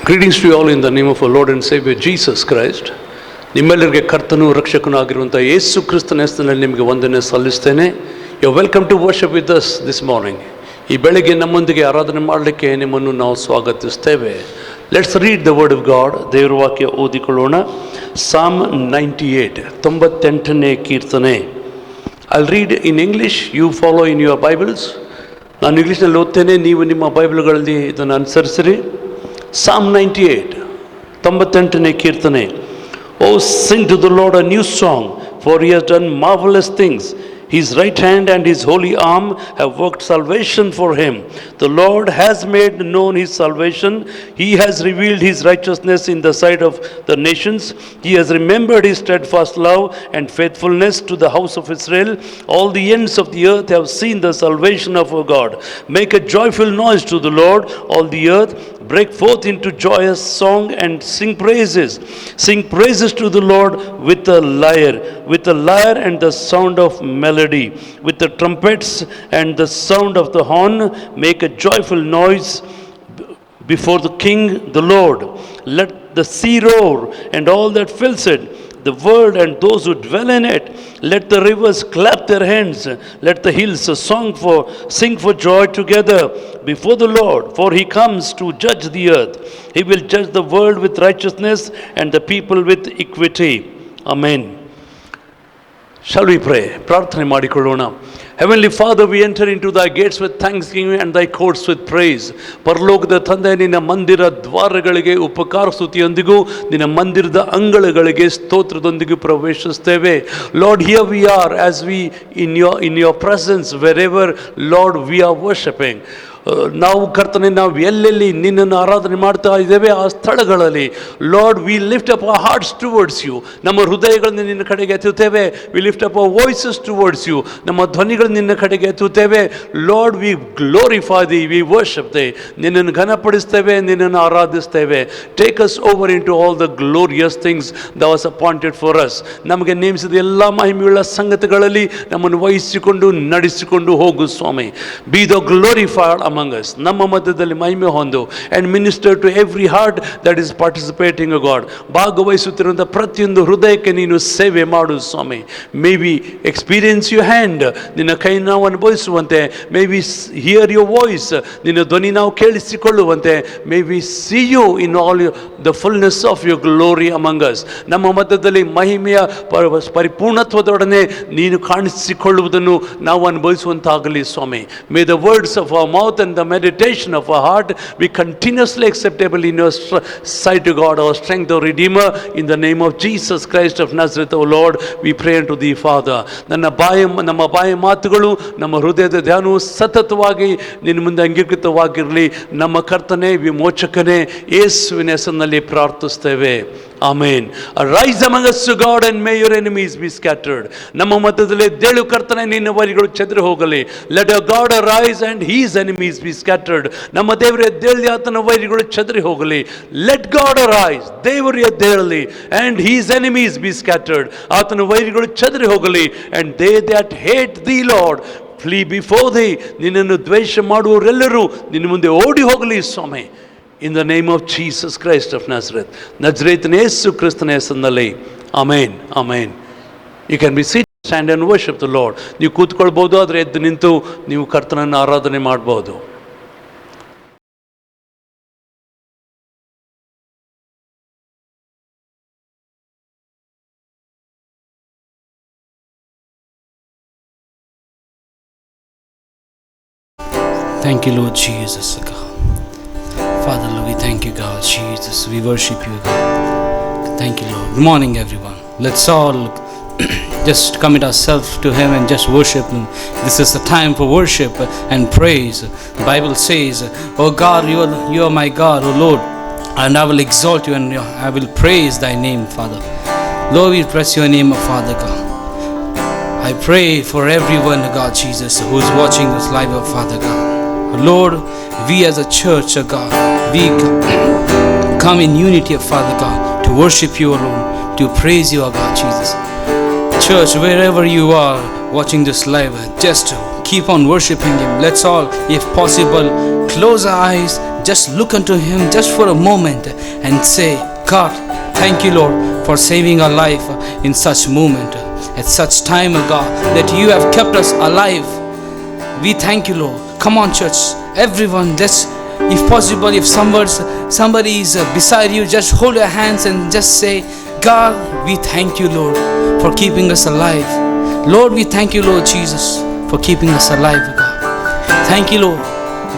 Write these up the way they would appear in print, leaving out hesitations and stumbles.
Greetings to you all in the name of our Lord and Savior Jesus Christ. ನಿಮ್ಮೆಲ್ಲರಿಗೆ ಕರ್ತನೂ ರಕ್ಷಕನೂ ಆಗಿರುವಂಥ ಯೇಸು ಕ್ರಿಸ್ತನ ಹೆಸರಿನಲ್ಲಿ ನಿಮಗೆ ವಂದನೆ ಸಲ್ಲಿಸ್ತೇನೆ. You welcome to worship with us this morning. ಈ ಬೆಳಗ್ಗೆ ನಮ್ಮೊಂದಿಗೆ ಆರಾಧನೆ ಮಾಡಲಿಕ್ಕೆ ನಿಮ್ಮನ್ನು ನಾವು ಸ್ವಾಗತಿಸ್ತೇವೆ. Let's read the word of God. ದೇವರ ವಾಕ್ಯ ಓದಿಕೊಳ್ಳೋಣ. ಸಾಮ್ 98, 98ನೇ ಕೀರ್ತನೆ. I read in English, you follow in your Bibles. ನಾನು ಇಂಗ್ಲೀಷ್ನಲ್ಲಿ ಓದ್ತೇನೆ, ನೀವು ನಿಮ್ಮ ಬೈಬಲ್ಗಳಲ್ಲಿ ಇದನ್ನು ಅನುಸರಿಸಿರಿ. Psalm 98, 98ನೇ ಕೀರ್ತನೆ. Oh, sing to the Lord a new song, for he has done marvelous things. His right hand and his holy arm have worked salvation for him. The Lord has made known his salvation. He has revealed his righteousness in the sight of the nations. He has remembered his steadfast love and faithfulness to the house of Israel. All the ends of the earth have seen the salvation of our God. Make a joyful noise to the Lord, all the earth. Break forth into joyous song and sing praises. Sing praises to the Lord with a lyre and the sound of melody, with the trumpets and the sound of the horn. Make a joyful noise before the King, the Lord. Let the sea roar and all that fills it, the world and those who dwell in it. Let the rivers clap their hands. Let the hills sing for joy together before the Lord, for he comes to judge the earth. He will judge the world with righteousness and the people with equity. Amen. Shall we pray? ಪ್ರಾರ್ಥನೆ ಮಾಡಿಕೊಳ್ಳೋಣ. Heavenly Father, we enter into thy gates with thanksgiving and thy courts with praise. ಪರಲೋಕದ ತಂದೆ, ನಿನ್ನ ಮಂದಿರ ದ್ವಾರಗಳಿಗೆ ಉಪಕಾರ ಸ್ತುತಿಯೊಂದಿಗೂ ನಿನ್ನ ಮಂದಿರದ ಅಂಗಳಗಳಿಗೆ ಸ್ತೋತ್ರದೊಂದಿಗೂ ಪ್ರವೇಶಿಸ್ತೇವೆ. Lord, here we are as we in your presence, wherever, Lord, we are worshiping. ನಾವು ಕರ್ತನೆ, ನಾವು ಎಲ್ಲೆಲ್ಲಿ ನಿನ್ನನ್ನು ಆರಾಧನೆ ಮಾಡ್ತಾ ಇದ್ದೇವೆ ಆ ಸ್ಥಳಗಳಲ್ಲಿ, Lord, we lift up our hearts towards you. ನಮ್ಮ ಹೃದಯಗಳನ್ನು ನಿನ್ನ ಕಡೆಗೆ ಎತ್ತುತ್ತೇವೆ. We lift up our voices towards you. ನಮ್ಮ ಧ್ವನಿಗಳನ್ನು ನಿನ್ನ ಕಡೆಗೆ ಎತ್ತುತ್ತೇವೆ. Lord, we glorify thee, we worship thee. ನಿನ್ನನ್ನು ಘನಪಡಿಸ್ತೇವೆ, ನಿನ್ನನ್ನು ಆರಾಧಿಸ್ತೇವೆ. Take us over into all the glorious things that was appointed for us. ನಮಗೆ ನೇಮಿಸಿದ ಎಲ್ಲ ಮಹಿಮೆಯುಳ್ಳ ಸಂಗತಿಗಳಲ್ಲಿ ನಮ್ಮನ್ನು ವಹಿಸಿಕೊಂಡು ನಡೆಸಿಕೊಂಡು ಹೋಗು ಸ್ವಾಮಿ. Be the glorified among us. ನಮ್ಮ ಮಧ್ಯದಲ್ಲಿ ಮಹಿಮೆ ಹೊಂದು and minister to every heart that is participating, O God. ಭಾಗವಹಿಸುತ್ತಿರುವಂಥ ಪ್ರತಿಯೊಂದು ಹೃದಯಕ್ಕೆ ನೀನು ಸೇವೆ ಮಾಡು ಸ್ವಾಮಿ. May we experience your hand. ನಿನ್ನ ಕೈ ನಾವು ಅನುಭವಿಸುವಂತೆ. May we hear your voice. ನಿನ್ನ ಧ್ವನಿ ನಾವು ಕೇಳಿಸಿಕೊಳ್ಳುವಂತೆ. May we see you in all the fullness of your glory among us. ನಮ್ಮ ಮಧ್ಯದಲ್ಲಿ ಮಹಿಮೆಯ ಪರಿಪೂರ್ಣತ್ವದೊಡನೆ ನೀನು ಕಾಣಿಸಿಕೊಳ್ಳುವುದನ್ನು ನಾವು ಅನುಭವಿಸುವಂತಾಗಲಿ ಸ್ವಾಮಿ. May the words of our mouth and the meditation of our heart be continuously acceptable in your sight, O God, our strength, our Redeemer. In the name of Jesus Christ of Nazareth, O Lord, we pray unto thee, Father. ನಮ್ಮ ಬಾಯ ಮಾತುಗಳು, ನಮ್ಮ ಹೃದಯದ ಧ್ಯಾನವು ಸತತವಾಗಿ ನಿನ್ನ ಮುಂದೆ ಅಂಗೀಕೃತವಾಗಿರಲಿ. ನಮ್ಮ ಕರ್ತನೆ, ವಿಮೋಚಕನೇ, ಯೇಸುವಿನ ಹೆಸರಿನಲ್ಲಿ ಪ್ರಾರ್ಥಿಸ್ತೇವೆ. ಆಮೇನ್. Arise among us, O God, and may your enemies be scattered. ನಮ್ಮ ಮಧ್ಯದಲ್ಲಿ ದೇಳು ಕರ್ತನೆ, ನಿನ್ನ ವೈರಿಗಳು ಚೆದರಿ ಹೋಗಲಿ. Let our God arise and his enemies be scattered. ನಮ್ಮ ದೇವರೇ ಎದ್ದೇಳಲಿ, ಆತನ ವೈರಿಗಳು ಚೆದರಿ ಹೋಗಲಿ. Let God arise, ದೇವರು ಎದ್ದೇಳಲಿ, and his enemies be scattered. ಆತನ ವೈರಿಗಳು ಚೆದರಿ ಹೋಗಲಿ. And they that hate thee, Lord, flee before thee. ನಿನ್ನನ್ನು ದ್ವೇಷ ಮಾಡುವವರೆಲ್ಲರೂ ನಿನ್ನ ಮುಂದೆ ಓಡಿ ಹೋಗಲಿ ಸ್ವಾಮಿ. In the name of Jesus Christ of Nazareth, ನಜರೇತನ ಯೇಸು ಕ್ರಿಸ್ತನ ಹೆಸರಿನಲ್ಲಿ, ಆಮೇನ್, ಆಮೇನ್. You can be seated, stand and worship the Lord. ನೀವು ಕೂತ್ಕೊಳ್ಬೋದು, ಆದರೆ ಎದ್ದು ನಿಂತು ನೀವು ಕರ್ತನನ್ನು ಆರಾಧನೆ ಮಾಡ್ಬೋದು. Thank you, Lord Jesus, God. Father, Lord, we thank you, God, Jesus. We worship you, God. Thank you, Lord. Good morning, everyone. Let's all just commit ourselves to Him and just worship Him. This is the time for worship and praise. The Bible says, "Oh God, you are my God, oh Lord, and I will exalt you and I will praise thy name, Father." Lord, we bless your name, oh Father God. I pray for everyone, God, Jesus, who is watching this live, oh Father God. Lord, we as a church, oh God, we come in unity, oh Father God, to worship you alone, to praise you, oh God, Jesus. Church, wherever you are watching this live, just keep on worshiping Him. Let's all, if possible, close our eyes, just look unto Him just for a moment and say, God, thank you, Lord, for saving our life in such moment, at such time, God, that you have kept us alive. We thank you, Lord. Come on, church, everyone, let's, if possible, if somebody is beside you, just hold your hands and just say, God, we thank you, Lord, for keeping us alive. Lord, we thank you, Lord Jesus, for keeping us alive, God. Thank you, Lord.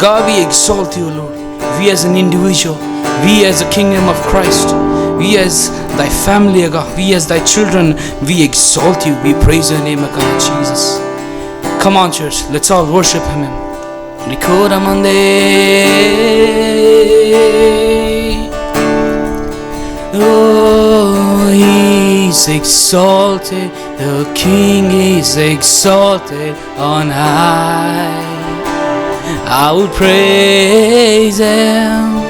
God, we exalt you, Lord. We as an individual, we as a kingdom of Christ, we as thy family, God, we as thy children, we exalt you. We praise your name, God, Jesus. Come on, church, let's all worship Him. Oh, He's exalted, the King is exalted on high. I will praise Him.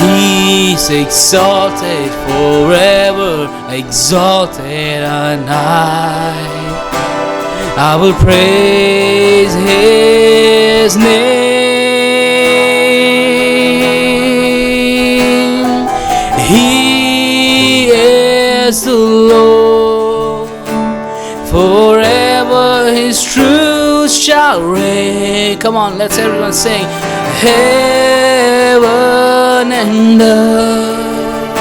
He's exalted forever, exalted on high. I will praise His name. He is the Lord. Forever His truth shall reign. Come on, let's everyone sing. Heaven and earth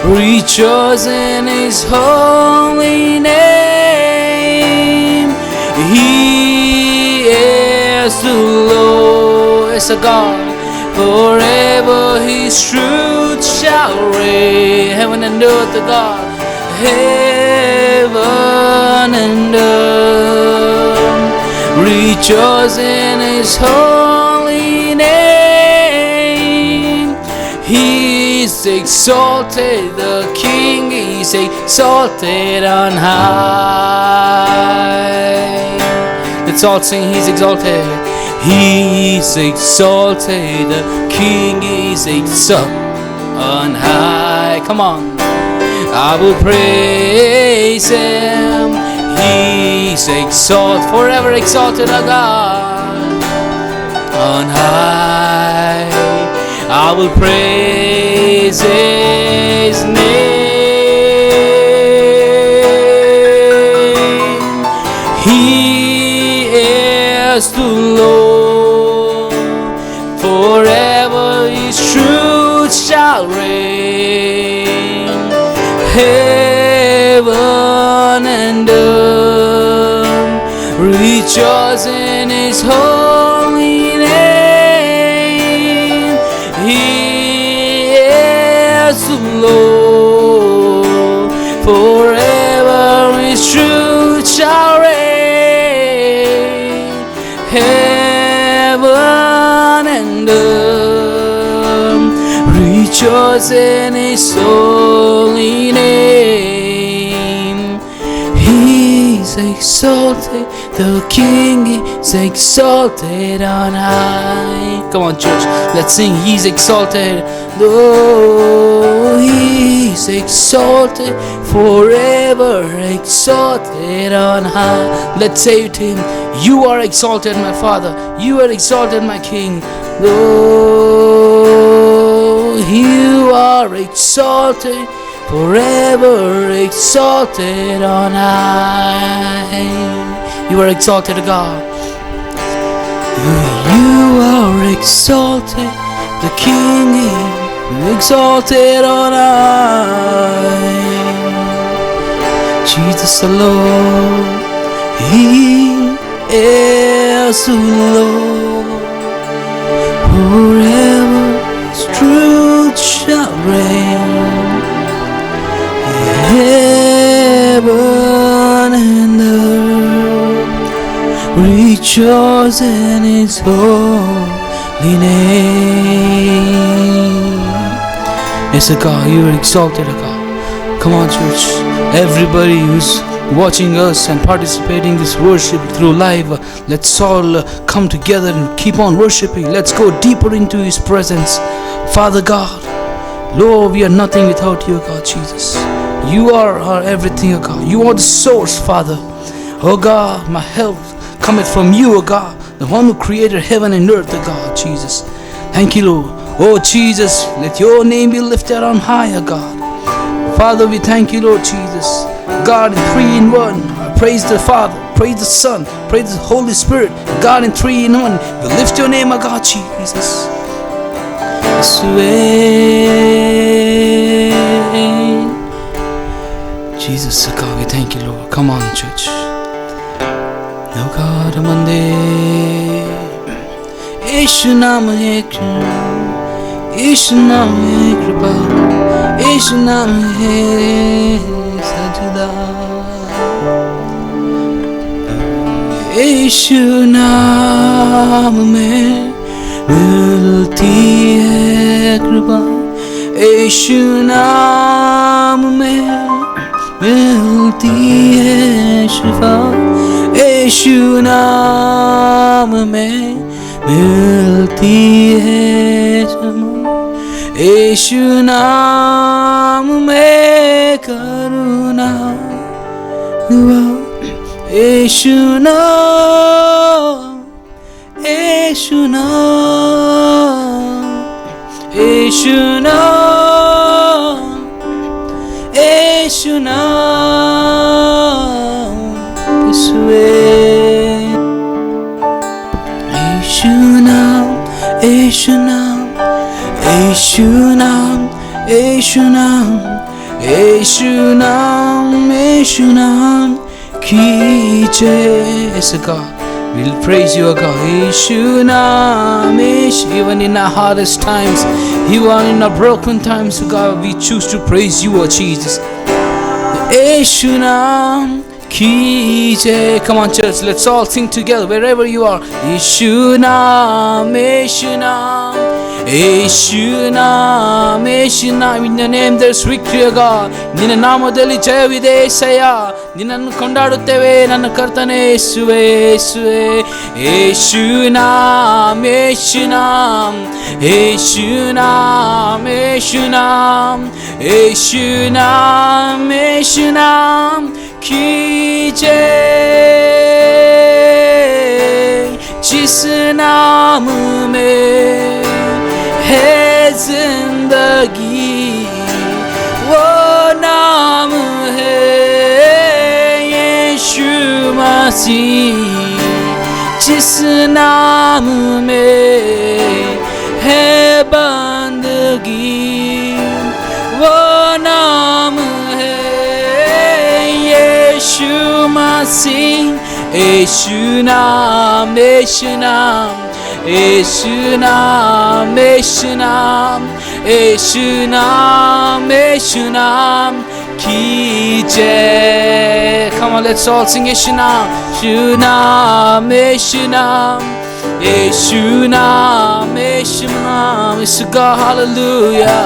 rejoice in His holy name. He is the Lord, is a God. Forever His truth shall reign. Heaven and earth, the God. Heaven and earth rejoice in His holy name. He is exalted, the King is exalted on high. Let's all sing, He's exalted. He is exalted, the King is exalted on high. Come on. I will praise Him. He's exalted, forever exalted, O God, on high. I will praise His name. He is the Lord. Forever His truth shall reign. Heaven and earth rejoice in His holy name. He is the Lord. Forever His truth shall reign. Heaven and earth rejoice in His holy name. He's exalted, the King is exalted on high. Come on, church, let's sing. He's exalted, oh, He's exalted, forever exalted on high. Let's say to Him, you are exalted, my Father, you are exalted, my King. Oh, you are exalted, forever exalted on high. You are exalted, God. You are exalted, the King is exalted on high. Jesus the Lord, He is the Lord. Forever His truth shall reign. Heaven and earth rejoice in His holy name. Yes, God, you are exalted, God. Come on, church. Everybody who's watching us and participating in this worship through live, let's all come together and keep on worshiping. Let's go deeper into His presence. Father God, Lord, we are nothing without you, God Jesus. You are our everything, O God. You are the source, Father. Oh God, my help cometh from you, O God, the one who created heaven and earth, O God, Jesus. Thank you, Lord. Oh Jesus, let your name be lifted on higher, God. Father, we thank you, Lord Jesus. God in 3 in 1. Praise the Father, praise the Son, praise the Holy Spirit. God in 3 in 1. We lift your name, O God, Jesus. Jesus, God, we thank you, Lord. Come on, church. No God, Monday. Yeshu naam hai Kripa, Yeshu naam hai Kripa, Yeshu naam hai Sajda. Yeshu naam mein मिलती है कृपा, यीशु नाम में मिलती है शिफा, यीशु नाम में मिलती है क्षमा, यीशु नाम में करुणा हुआ, यीशु नाम, यीशु नाम, यीशु नाम, यीशु नाम, यीशु नाम, यीशु नाम, यीशु नाम, यीशु नाम, यीशु नाम, यीशु नाम की जय। God, we'll praise you, O God. Yeshu naam, even in our hardest times, even in our broken times, O God, we choose to praise you, O Jesus. Yeshu naam ki jai. Come on, church, let's all sing together wherever you are. Yeshu naam, Yeshu naam, Yeshu naam, Yeshu naam. In your name there's victory, O God. ನಿನ್ನ ನಾಮದಲ್ಲಿ ಜಯವಿದೆ ಏಸಯ್ಯ. ನಿನ್ನನ್ನು ಕೊಂಡಾಡುತ್ತೇವೆ ನನ್ನ ಕರ್ತನೇ ಯೇಸುವೇ, ಯೇಸುವೇ. ಯೇಸು ನಾಮ, ಯೇಸು ನಾಮ, ಯೇಸು ನಾಮ, ಯೇಸು ನಾಮ, ಯೇಸು ನಾಮ, ಯೇಸು ನಾಮ की जय। जिस नाम में है जिंदगी, वो नाम है यीशु मसीह। जिस नाम में है बंदगी, वो नाम है यीशु मसीह। यीशु नाम, यीशु नाम, यीशु नाम, यीशु नाम, यीशु नाम, यीशु नाम की जय। Come on, let's all sing यीशु नाम, यीशु नाम, यीशु नाम, यीशु नाम, यीशु नाम। It's God, hallelujah.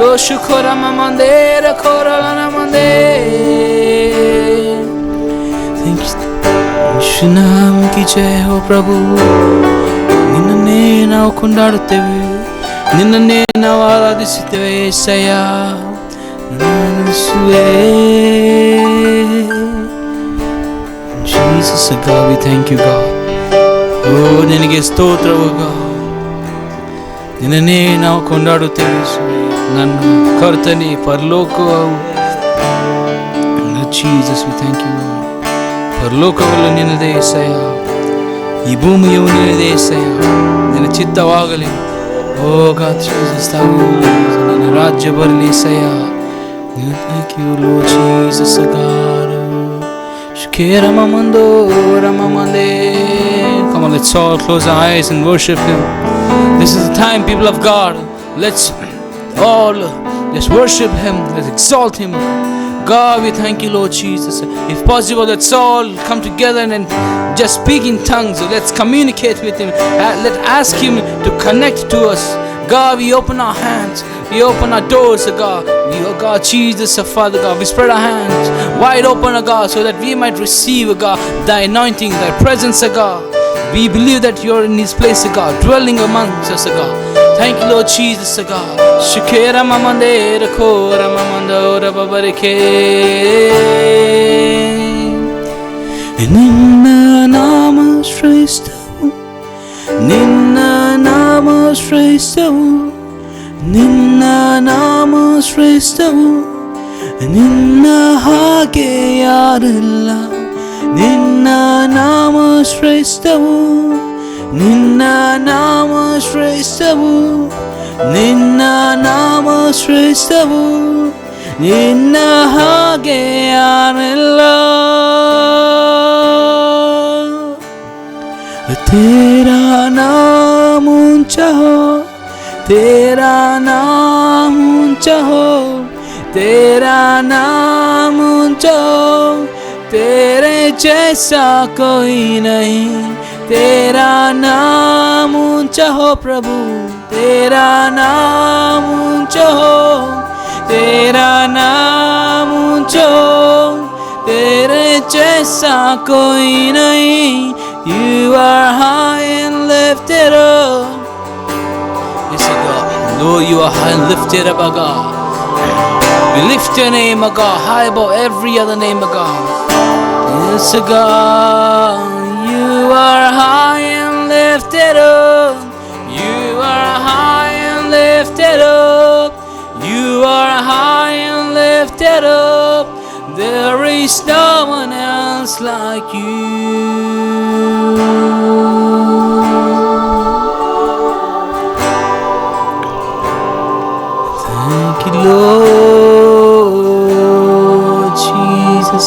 Oh, shukora mamandera, kora namandera. Thank you. ಯೇಸು ನಾಮ ಕಿ ಜಯ ಹೋ ಪ್ರಭು. ನಿನ್ನನ್ನೇ ನಾವು ಕೊಂಡಾಡುತ್ತೇವೆ, ನಿನ್ನನ್ನೇ ನಾವು ಆರಾಧಿಸುತ್ತೇವೆ ಏಸಯ್ಯ. Jesus, God, we thank you, God. Oh, ನಿನಗೆ ಸ್ತೋತ್ರವು God. ನಿನ್ನನ್ನೇ ನಾವು ಕೊಂಡಾಡುತ್ತೇವೆ ನನ್ನ ಕರ್ತನೇ ಪರಲೋಕವು. Jesus, we thank you, Lord. ಪರಲೋಕವಲ್ಲ ನಿನ್ನದೇ ಏಸಯ್ಯ, ಈ ಭೂಮಿಯು ನಿನ್ನದೇ ಏಸಯ್ಯ. ನಿನ್ನ ಚಿತ್ತವಾಗಲಿ. ಓ God, Jesus, ನಿನ್ನ ರಾಜ್ಯ ಬರಲಿ ಏಸಯ್ಯ. Thank you, Lord Jesus, God. Shukera mamando ramamande. Come on, let's all close our eyes and worship Him. This is the time, people of God. Let's all let's worship Him. Let's exalt Him. God, we thank you, Lord Jesus. If possible, let's all come together and just speak in tongues. Let's communicate with Him. Let's ask Him to connect to us. God, we open our hands. We open our doors, God. Oh God, Jesus, Father God, we spread our hands wide open, God, so that we might receive, God, Thy anointing, Thy presence, God. We believe that You're in His place, God, dwelling amongst us, God. Thank you, Lord Jesus, God. Shukera mamandera kora mamandora babarike. Ninna nama shresthavu, Ninna nama ಶ್ರೇಷ್ಠವು, ನಿನ್ನ ನಾಮ ಶ್ರೇಷ್ಠವು, ನಿನ್ನ ಹಾಗೆ ಯಾರಿಲ್ಲ. ನಿನ್ನ ನಾಮ ಶ್ರೇಷ್ಠವು, ನಿನ್ನ ನಾಮ ಶ್ರೇಷ್ಠವು, ನಿನ್ನ ನಾಮ ಶ್ರೇಷ್ಠವು, ನಿನ್ನ ಹಾಗೆ ಯಾರಿಲ್ಲ. तेरा नाम ऊंचा हो, तेरा नाम ऊंचा हो, तेरा नाम ऊंचा हो, तेरे जैसा कोई नहीं. तेरा नाम ऊंचा हो प्रभु, तेरा नाम ऊंचा हो, तेरा नाम ऊंचा हो, तेरे जैसा कोई नहीं. You are high and lifted up. Yes, God. Lord, you are high and lifted up, God. We lift your name, God, high above every other name, God. Yes, God. You are high and lifted up. You are high and lifted up. You are high and lifted up. There is no one else like you. Thank you, Lord Jesus.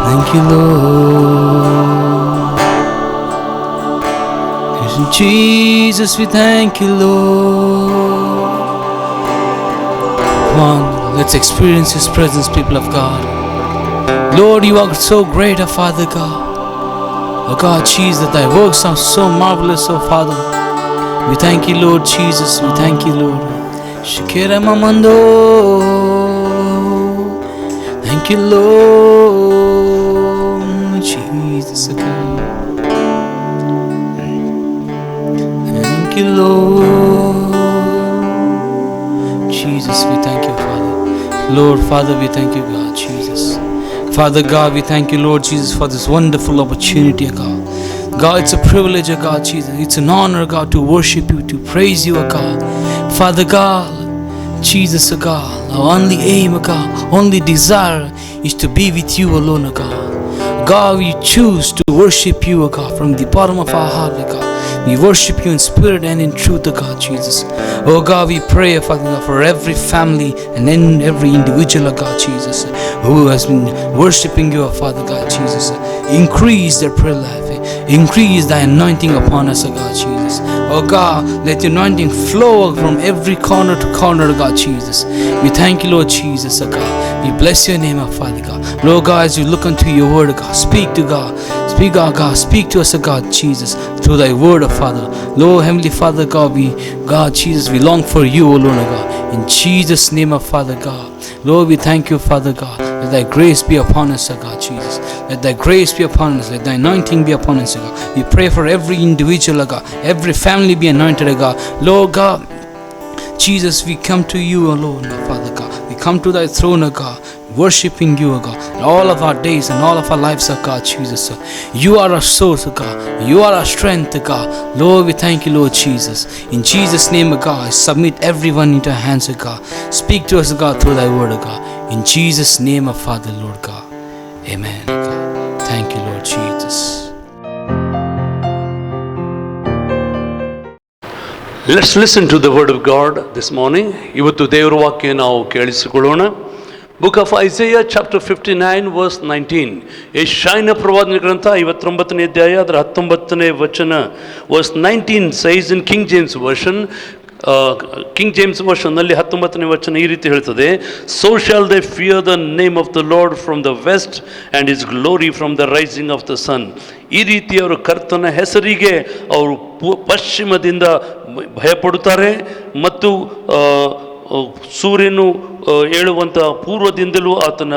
Thank you, Lord. Yes, Jesus, we thank you, Lord. Come on, let's experience His presence, people of God. Lord, you are so great, our Father God. Oh God, Jesus, thy works are so marvelous, oh Father. We thank you, Lord Jesus. We thank you, Lord. Shikira Mamando. Thank you, Lord Jesus. Thank you, Lord Jesus. We thank you, Father. Lord, Father, we thank you, God, Jesus. Father God, we thank you, Lord Jesus, for this wonderful opportunity, God. God, it's a privilege, God, Jesus. It's an honor, God, to worship you, to praise you, God. Father God, Jesus, God, our only aim, God, only desire is to be with you alone, God. God, we choose to worship you, God, from the bottom of our heart, God. We worship you in spirit and in truth, God, Jesus. Oh God, we pray, Father God, for every family and in every individual, God, Jesus, who has been worshiping you, Father God, Jesus. Increase their prayer life. Increase thy anointing upon us, God, Jesus. Oh God, let your anointing flow from every corner to corner, God, Jesus. We thank you, Lord Jesus, God. We bless your name, Father God. Lord God, as you look unto your word, God, speak to God. Speak, God, speak to us, God, Jesus, through thy word, Father. Lord, Heavenly Father, God, God, Jesus, we long for you alone, God. In Jesus' name, Father God. Lord, we thank you, Father God. Let thy grace be upon us, God, Jesus. Let thy grace be upon us. Let thy anointing be upon us, God. We pray for every individual, God. Every family be anointed, God. Lord God, Jesus, we come to you alone, Father God. We come to thy throne, God, worshiping you, God, all of our days and all of our lives, God, Jesus. You are our source, God. You are our strength, God. Lord, we thank you, Lord Jesus. In Jesus' name, God, I submit everyone into your hands, God. Speak to us, God, through thy word, God. In Jesus' name, Father, Lord God. Amen, God. Thank you, Lord Jesus. Let's listen to the word of God this morning. ಇವತ್ತು ದೇವರ ವಾಕ್ಯ ನಾವು ಕೇಳಿಸಿಕೊಳ್ಳೋಣ. Book of Isaiah chapter 59 verse 19. ಯೆಶಾಯನ ಪ್ರವಾದನೆ ಗ್ರಂಥ 59ನೇ ಅಧ್ಯಾಯ ಅದರ 19ನೇ ವಚನ. Verse 19 says in King James version, King James ವರ್ಷನ್ನಲ್ಲಿ 19ನೇ ವಚನ ಈ ರೀತಿ ಹೇಳ್ತದೆ, so shall they fear the name of the Lord from the west and his glory from the rising of the sun. ಈ ರೀತಿ ಅವರು ಕರ್ತನ ಹೆಸರಿಗೆ ಅವರು ಪಶ್ಚಿಮದಿಂದ ಭಯಪಡುತ್ತಾರೆ ಮತ್ತು ಸೂರ್ಯನು ಏಳುವಂಥ ಪೂರ್ವದಿಂದಲೂ ಆತನ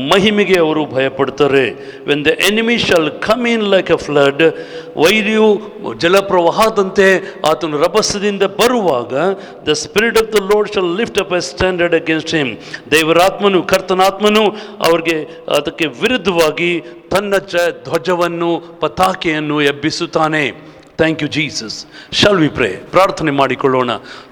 ಮಹಿಮೆಗೆ ಅವರು ಭಯಪಡ್ತಾರೆ. When the enemy shall come in like a flood, ವೈರಿಯು ಜಲಪ್ರವಾಹದಂತೆ ಆತನ ರಭಸದಿಂದ ಬರುವಾಗ, the spirit of the Lord shall lift up a standard against him. ದೇವರಾತ್ಮನು, ಕರ್ತನಾತ್ಮನು ಅವರಿಗೆ ಅದಕ್ಕೆ ವಿರುದ್ಧವಾಗಿ ತನ್ನ ಧ್ವಜವನ್ನು, ಪತಾಕೆಯನ್ನು ಎಬ್ಬಿಸುತ್ತಾನೆ. Thank you, Jesus. Shall we pray? ಪ್ರಾರ್ಥನೆ ಮಾಡಿಕೊಳ್ಳೋಣ.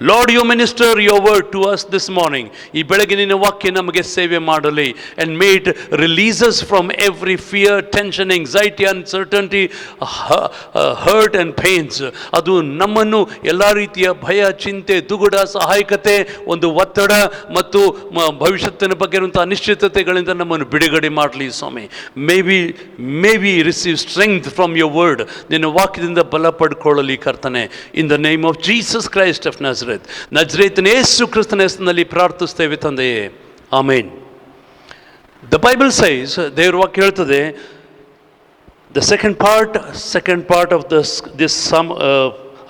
Lord, you minister your word to us this morning. ಈ ಬೆಳಗ್ಗೆ ನಿನ್ನ ವಾಕ್ಯ ನಮಗೆ ಸೇವೆ ಮಾಡಲಿ. And may it release us from every fear, tension, anxiety, uncertainty, hurt and pains. ಅದು ನಮ್ಮನ್ನು ಎಲ್ಲ ರೀತಿಯ ಭಯ, ಚಿಂತೆ, ದುಗುಡ, ಸಹಾಯಕತೆ, ಒಂದು ಒತ್ತಡ ಮತ್ತು ಭವಿಷ್ಯತ್ತಿನ ಬಗ್ಗೆ ಇರುವಂತಹ ಅನಿಶ್ಚಿತತೆಗಳಿಂದ ನಮ್ಮನ್ನು ಬಿಡುಗಡೆ ಮಾಡಲಿ ಸ್ವಾಮಿ. May we receive strength from your word. ನಿನ್ನ ವಾಕ್ಯದಿಂದ ಬಲ ಪಡ್ಕೊಳ್ಳಲಿ ಕರ್ತನೆ. In the name of Jesus Christ of Nazareth, ನಜರೇತಿನ ಯೇಸು ಕ್ರಿಸ್ತನ ಹೆಸರಿನಲ್ಲಿ ಪ್ರಾರ್ಥಿಸ್ತೇವೆ ತಂದೆಯೇ, ಆಮೇನ್. ದ ಬೈಬಲ್ ಸೈಸ್, ದೇವರ ವಾಕ್ಯ ಹೇಳ್ತದೆ, the second part of this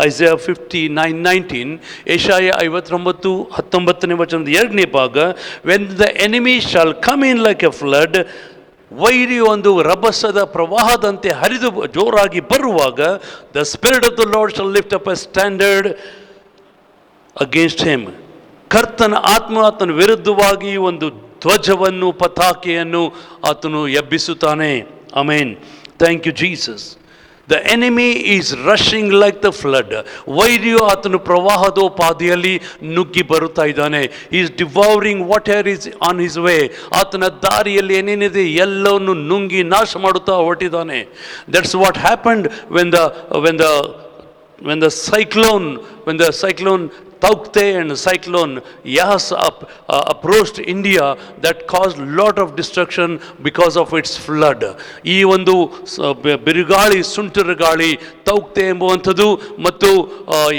Isaiah 59:19, Yeshaya 59:19 ವಚನದ 2ನೇ ಭಾಗ, when the enemy shall come in like a flood, ವೈರಿ ಒಂದು ರಭಸದ ಪ್ರವಾಹದಂತೆ ಹರಿದು ಜೋರಾಗಿ ಬರುವಾಗ, the spirit of the Lord shall lift up a standard against him. ಕರ್ತನ ಆತ್ಮನ ವಿರುದ್ಧವಾಗಿ ಒಂದು ಧ್ವಜವನ್ನು, ಪತಾಕೆಯನ್ನು ಆತನು ಎಬ್ಬಿಸುತ್ತಾನೆ. Amen. Thank you Jesus. The enemy is rushing like the flood. ವೈರಿಯು ಆತನು ಪ್ರವಾಹದೋಪಾದಿಯಲ್ಲಿ ನುಗ್ಗಿ ಬರುತ್ತಾ ಇದ್ದಾನೆ. He is devouring whatever is on his way. ಆತನ ದಾರಿಯಲ್ಲಿ ಏನೇನಿದೆ ಎಲ್ಲವನ್ನು ನುಂಗಿ ನಾಶ ಮಾಡುತ್ತಾ ಹೊರಟಿದ್ದಾನೆ. That's what happened when the cyclone Taukte and cyclone Yas approached India, that caused lot of destruction because of its flood. ಈ ಒಂದು ಬಿರುಗಾಳಿ, ಸುಂಟರ ಗಾಳಿ, ತೌಕ್ತೆ ಎಂಬುವಂಥದ್ದು ಮತ್ತು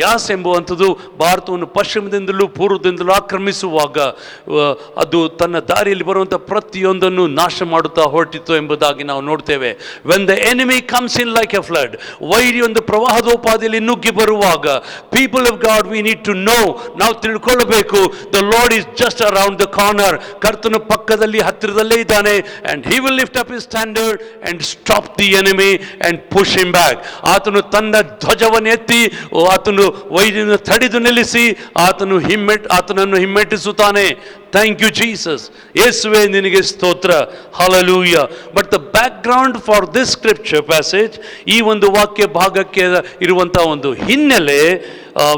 ಯಾಸ್ ಎಂಬುವಂಥದ್ದು ಭಾರತವನ್ನು ಪಶ್ಚಿಮದಿಂದಲೂ ಪೂರ್ವದಿಂದಲೂ ಆಕ್ರಮಿಸುವಾಗ ಅದು ತನ್ನ ದಾರಿಯಲ್ಲಿ ಬರುವಂಥ ಪ್ರತಿಯೊಂದನ್ನು ನಾಶ ಮಾಡುತ್ತಾ ಹೊರಟಿತ್ತು ಎಂಬುದಾಗಿ ನಾವು ನೋಡ್ತೇವೆ. When the enemy comes in like a flood, ವೈರಿ ಒಂದು ಪ್ರವಾಹದೋಪಾದಿಯಲ್ಲಿ ನುಗ್ಗಿ ಬರುವಾಗ, people of God, we need to know, ನಾವು ತಿಳ್ಕೊಳ್ಳಬೇಕು, the Lord is just around the corner. ಕರ್ತನು ಪಕ್ಕದಲ್ಲಿ, ಹತ್ತಿರದಲ್ಲೇ ಇದ್ದಾನೆ. And he will lift up his standard and stop the enemy and push him back. ಆತನು ತನ್ನ ಧ್ವಜವನ್ನು ಎತ್ತಿ ಆತನು ವೈರಿಯನ್ನು ತಡೆದು ನಿಲ್ಲಿಸಿ ಆತನನ್ನು ಹಿಮ್ಮೆಟ್ಟಿಸುತ್ತಾನೆ. Thank you, Jesus. ಯೇಸುವೇ ನಿನಗೆ ಸ್ತೋತ್ರ. Hallelujah. But the background for this scripture passage, ಈ ಒಂದು ವಾಕ್ಯ ಭಾಗಕ್ಕೆ ಇರುವಂತಹ ಒಂದು ಹಿನ್ನೆಲೆ,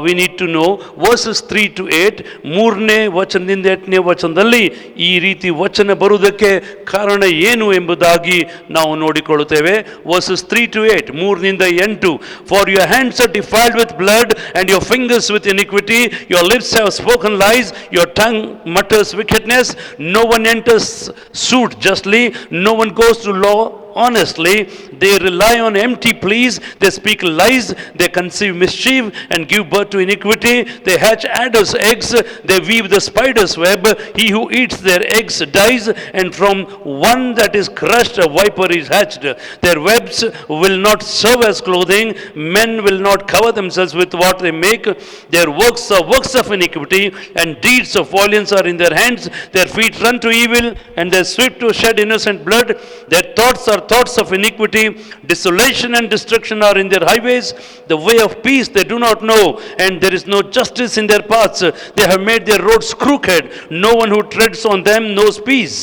we need to know verses 3 to 8, 3ನೇ ವಚನದಿಂದ 8ನೇ ವಚನದಲ್ಲಿ ಈ ರೀತಿ ವಚನ ಬರುವುದಕ್ಕೆ ಕಾರಣ ಏನು ಎಂಬುದಾಗಿ ನಾವು ನೋಡಿಕೊಳ್ಳುತ್ತೇವೆ. verses 3 to 8, 3ನಿಂದ 8. For your hands are defiled with blood and your fingers with iniquity, your lips have spoken lies, your tongue mutters wickedness, no one enters suit justly, no one goes to law honestly, they rely on empty pleas, they speak lies, they conceive mischief and give birth to iniquity, they hatch adders' eggs, they weave the spider's web, he who eats their eggs dies, and from one that is crushed a viper is hatched. Their webs will not serve as clothing, men will not cover themselves with what they make, their works are works of iniquity, and deeds of violence are in their hands, their feet run to evil, and they swift to shed innocent blood, their thoughts are thoughts of iniquity, desolation and destruction are in their highways, the way of peace they do not know, and there is no justice in their paths, they have made their roads crooked, no one who treads on them knows peace.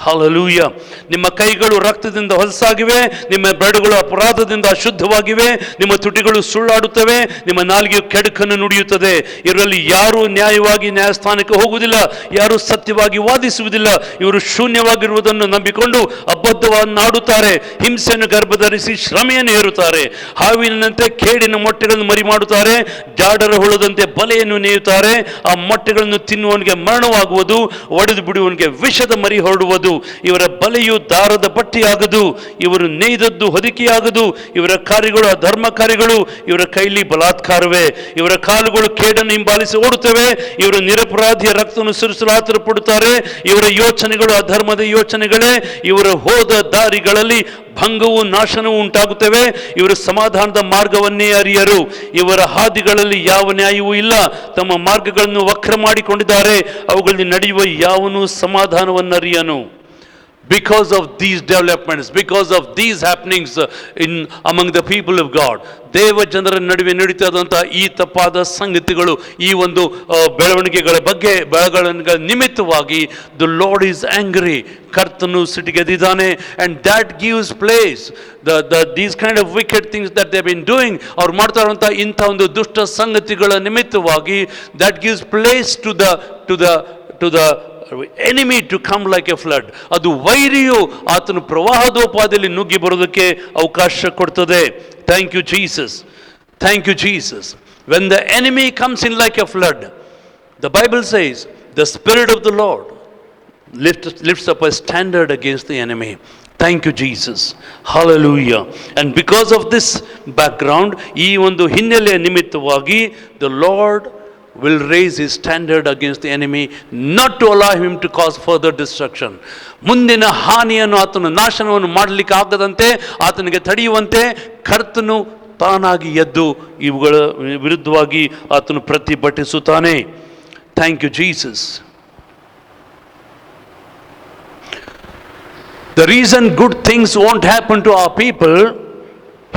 Hallelujah. ನಿಮ್ಮ ಕೈಗಳು ರಕ್ತದಿಂದ ಹೊಲಸಾಗಿವೆ, ನಿಮ್ಮ ಬೆರಳುಗಳು ಅಪರಾಧದಿಂದ ಅಶುದ್ಧವಾಗಿವೆ, ನಿಮ್ಮ ತುಟಿಗಳು ಸುಳ್ಳಾಡುತ್ತವೆ, ನಿಮ್ಮ ನಾಲಿಗೆಯು ಕೆಡುಕನ್ನು ನುಡಿಯುತ್ತದೆ. ಇವರಲ್ಲಿ ಯಾರೂ ನ್ಯಾಯವಾಗಿ ನ್ಯಾಯಸ್ಥಾನಕ್ಕೆ ಹೋಗುವುದಿಲ್ಲ, ಯಾರೂ ಸತ್ಯವಾಗಿ ವಾದಿಸುವುದಿಲ್ಲ. ಇವರು ಶೂನ್ಯವಾಗಿರುವುದನ್ನು ನಂಬಿಕೊಂಡು ಅಬದ್ಧವನ್ನಾಡುತ್ತಾರೆ, ಹಿಂಸೆಯನ್ನು ಗರ್ಭಧರಿಸಿ ಶ್ರಮೆಯನ್ನು ಹೇರುತ್ತಾರೆ. ಹಾವಿನಂತೆ ಕೇಡಿನ ಮೊಟ್ಟೆಗಳನ್ನು ಮರಿ ಮಾಡುತ್ತಾರೆ, ಜಾಡರ ಹುಳದಂತೆ ಬಲೆಯನ್ನು ನೇಯುತ್ತಾರೆ. ಆ ಮೊಟ್ಟೆಗಳನ್ನು ತಿನ್ನುವವನಿಗೆ ಮರಣವಾಗುವುದು, ಒಡೆದು ಬಿಡುವವನಿಗೆ ವಿಷದ ಮರಿ ಹೊರಡುವುದು. ಇವರ ಬಲೆಯು ದಾರದ ಪಟ್ಟಿಯಾಗದು, ಇವರು ನೇಯ್ದದ್ದು ಹೊದಿಕೆಯಾಗದು. ಇವರ ಕಾರ್ಯಗಳು ಅಧರ್ಮ ಕಾರ್ಯಗಳು, ಇವರ ಕೈಲಿ ಬಲಾತ್ಕಾರವೇ. ಇವರ ಕಾಲುಗಳು ಕೇಡನ್ನು ಹಿಂಬಾಲಿಸಿ ಓಡುತ್ತವೆ, ಇವರು ನಿರಪರಾಧಿಯ ರಕ್ತವನ್ನು ಸುರಿಸಲು ಆತುರ ಪಡುತ್ತಾರೆ. ಇವರ ಯೋಚನೆಗಳು ಅಧರ್ಮದ ಯೋಚನೆಗಳೇ, ಇವರ ಹೋದ ದಾರಿಗಳಲ್ಲಿ ಭಂಗವೂ ನಾಶನವೂ ಉಂಟಾಗುತ್ತವೆ. ಇವರು ಸಮಾಧಾನದ ಮಾರ್ಗವನ್ನೇ ಅರಿಯರು, ಇವರ ಹಾದಿಗಳಲ್ಲಿ ಯಾವ ನ್ಯಾಯವೂ ಇಲ್ಲ. ತಮ್ಮ ಮಾರ್ಗಗಳನ್ನು ವಕ್ರ ಮಾಡಿಕೊಂಡಿದ್ದಾರೆ, ಅವುಗಳಲ್ಲಿ ನಡೆಯುವ ಯಾವನೂ ಸಮಾಧಾನವನ್ನು ಅರಿಯನು. Because of these developments, because of these happenings in among the people of God, ದೇವ ಜನರ ನಡುವೆ ನಡೀತಾ ಇರುವಂತಹ ಈ ತಪ್ಪಾದ ಸಂಗತಿಗಳು, ಈ ಒಂದು ಬೆಳವಣಿಗೆಗಳ ನಿಮಿತ್ತವಾಗಿ the Lord is angry, ಕರ್ತನು ಸಿಟ್ಟಿಗೆದ್ದಿದ್ದಾನೆ. And that gives place these kind of wicked things that they have been doing, ಅವ್ರು ಮಾಡ್ತಾ ಇರುವಂತಹ ಇಂಥ ಒಂದು ದುಷ್ಟ ಸಂಗತಿಗಳ ನಿಮಿತ್ತವಾಗಿ that gives place to the enemy to come like a flood. ಅದು ವೈರಿಯು ಆತನು ಪ್ರವಾಹದೋಪಾದಿಯಲ್ಲಿ ನುಗ್ಗಿ ಬರೋದಕ್ಕೆ ಅವಕಾಶ ಕೊಡ್ತದೆ. Thank you Jesus, thank you Jesus. When the enemy comes in like a flood, the Bible says the Spirit of the Lord lifts up a standard against the enemy. Thank you Jesus, hallelujah. And because of this background, ಈ ಒಂದು ಹಿನ್ನೆಲೆಯ ನಿಮಿತ್ತವಾಗಿ the Lord will raise his standard against the enemy, not to allow him to cause further destruction. ಮುಂದಿನ ಹಾನಿಯನ್ನು ಆತನು ನಾಶನವನ್ನು ಮಾಡಲಿಕ್ಕೆ ಆಗದಂತೆ ಆತನಿಗೆ ತಡೆಯುವಂತೆ ಕರ್ತನು ತಾನಾಗಿ ಎದ್ದು ಇವುಗಳ ವಿರುದ್ಧವಾಗಿ ಆತನು ಪ್ರತಿಭಟಿಸುತ್ತಾನೆ. Thank you Jesus. The reason good things won't happen to our people,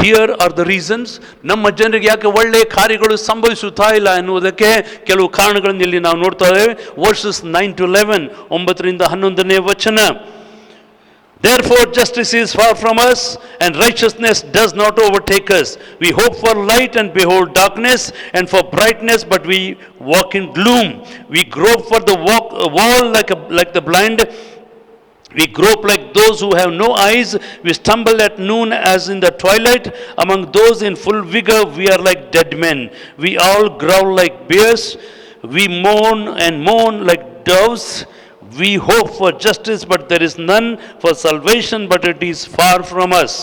here are the reasons. ನಮ್ಮ ಜನರಿಗೆ ಯಾಕೆ ಒಳ್ಳೆಯ ಕಾರ್ಯಗಳು ಸಂಭವಿಸುತ್ತಾ ಇಲ್ಲ ಎನ್ನುವುದಕ್ಕೆ ಕೆಲವು ಕಾರಣಗಳನ್ನು ಇಲ್ಲಿ ನಾವು ನೋಡ್ತಾ ಇದ್ದೇವೆ. ವರ್ಸಸ್ 9 to 11, 9ರಿಂದ 11ನೇ ವಚನ. Therefore justice is far from us, and righteousness does not overtake us. We hope for light and behold darkness, and for brightness, but we walk in gloom. We grope for the wall like the blind. We grope like those who have no eyes. We stumble at noon as in the twilight. Among those in full vigor, we are like dead men. We all growl like bears. We mourn and mourn like doves. We hope for justice, but there is none, for salvation, but it is far from us.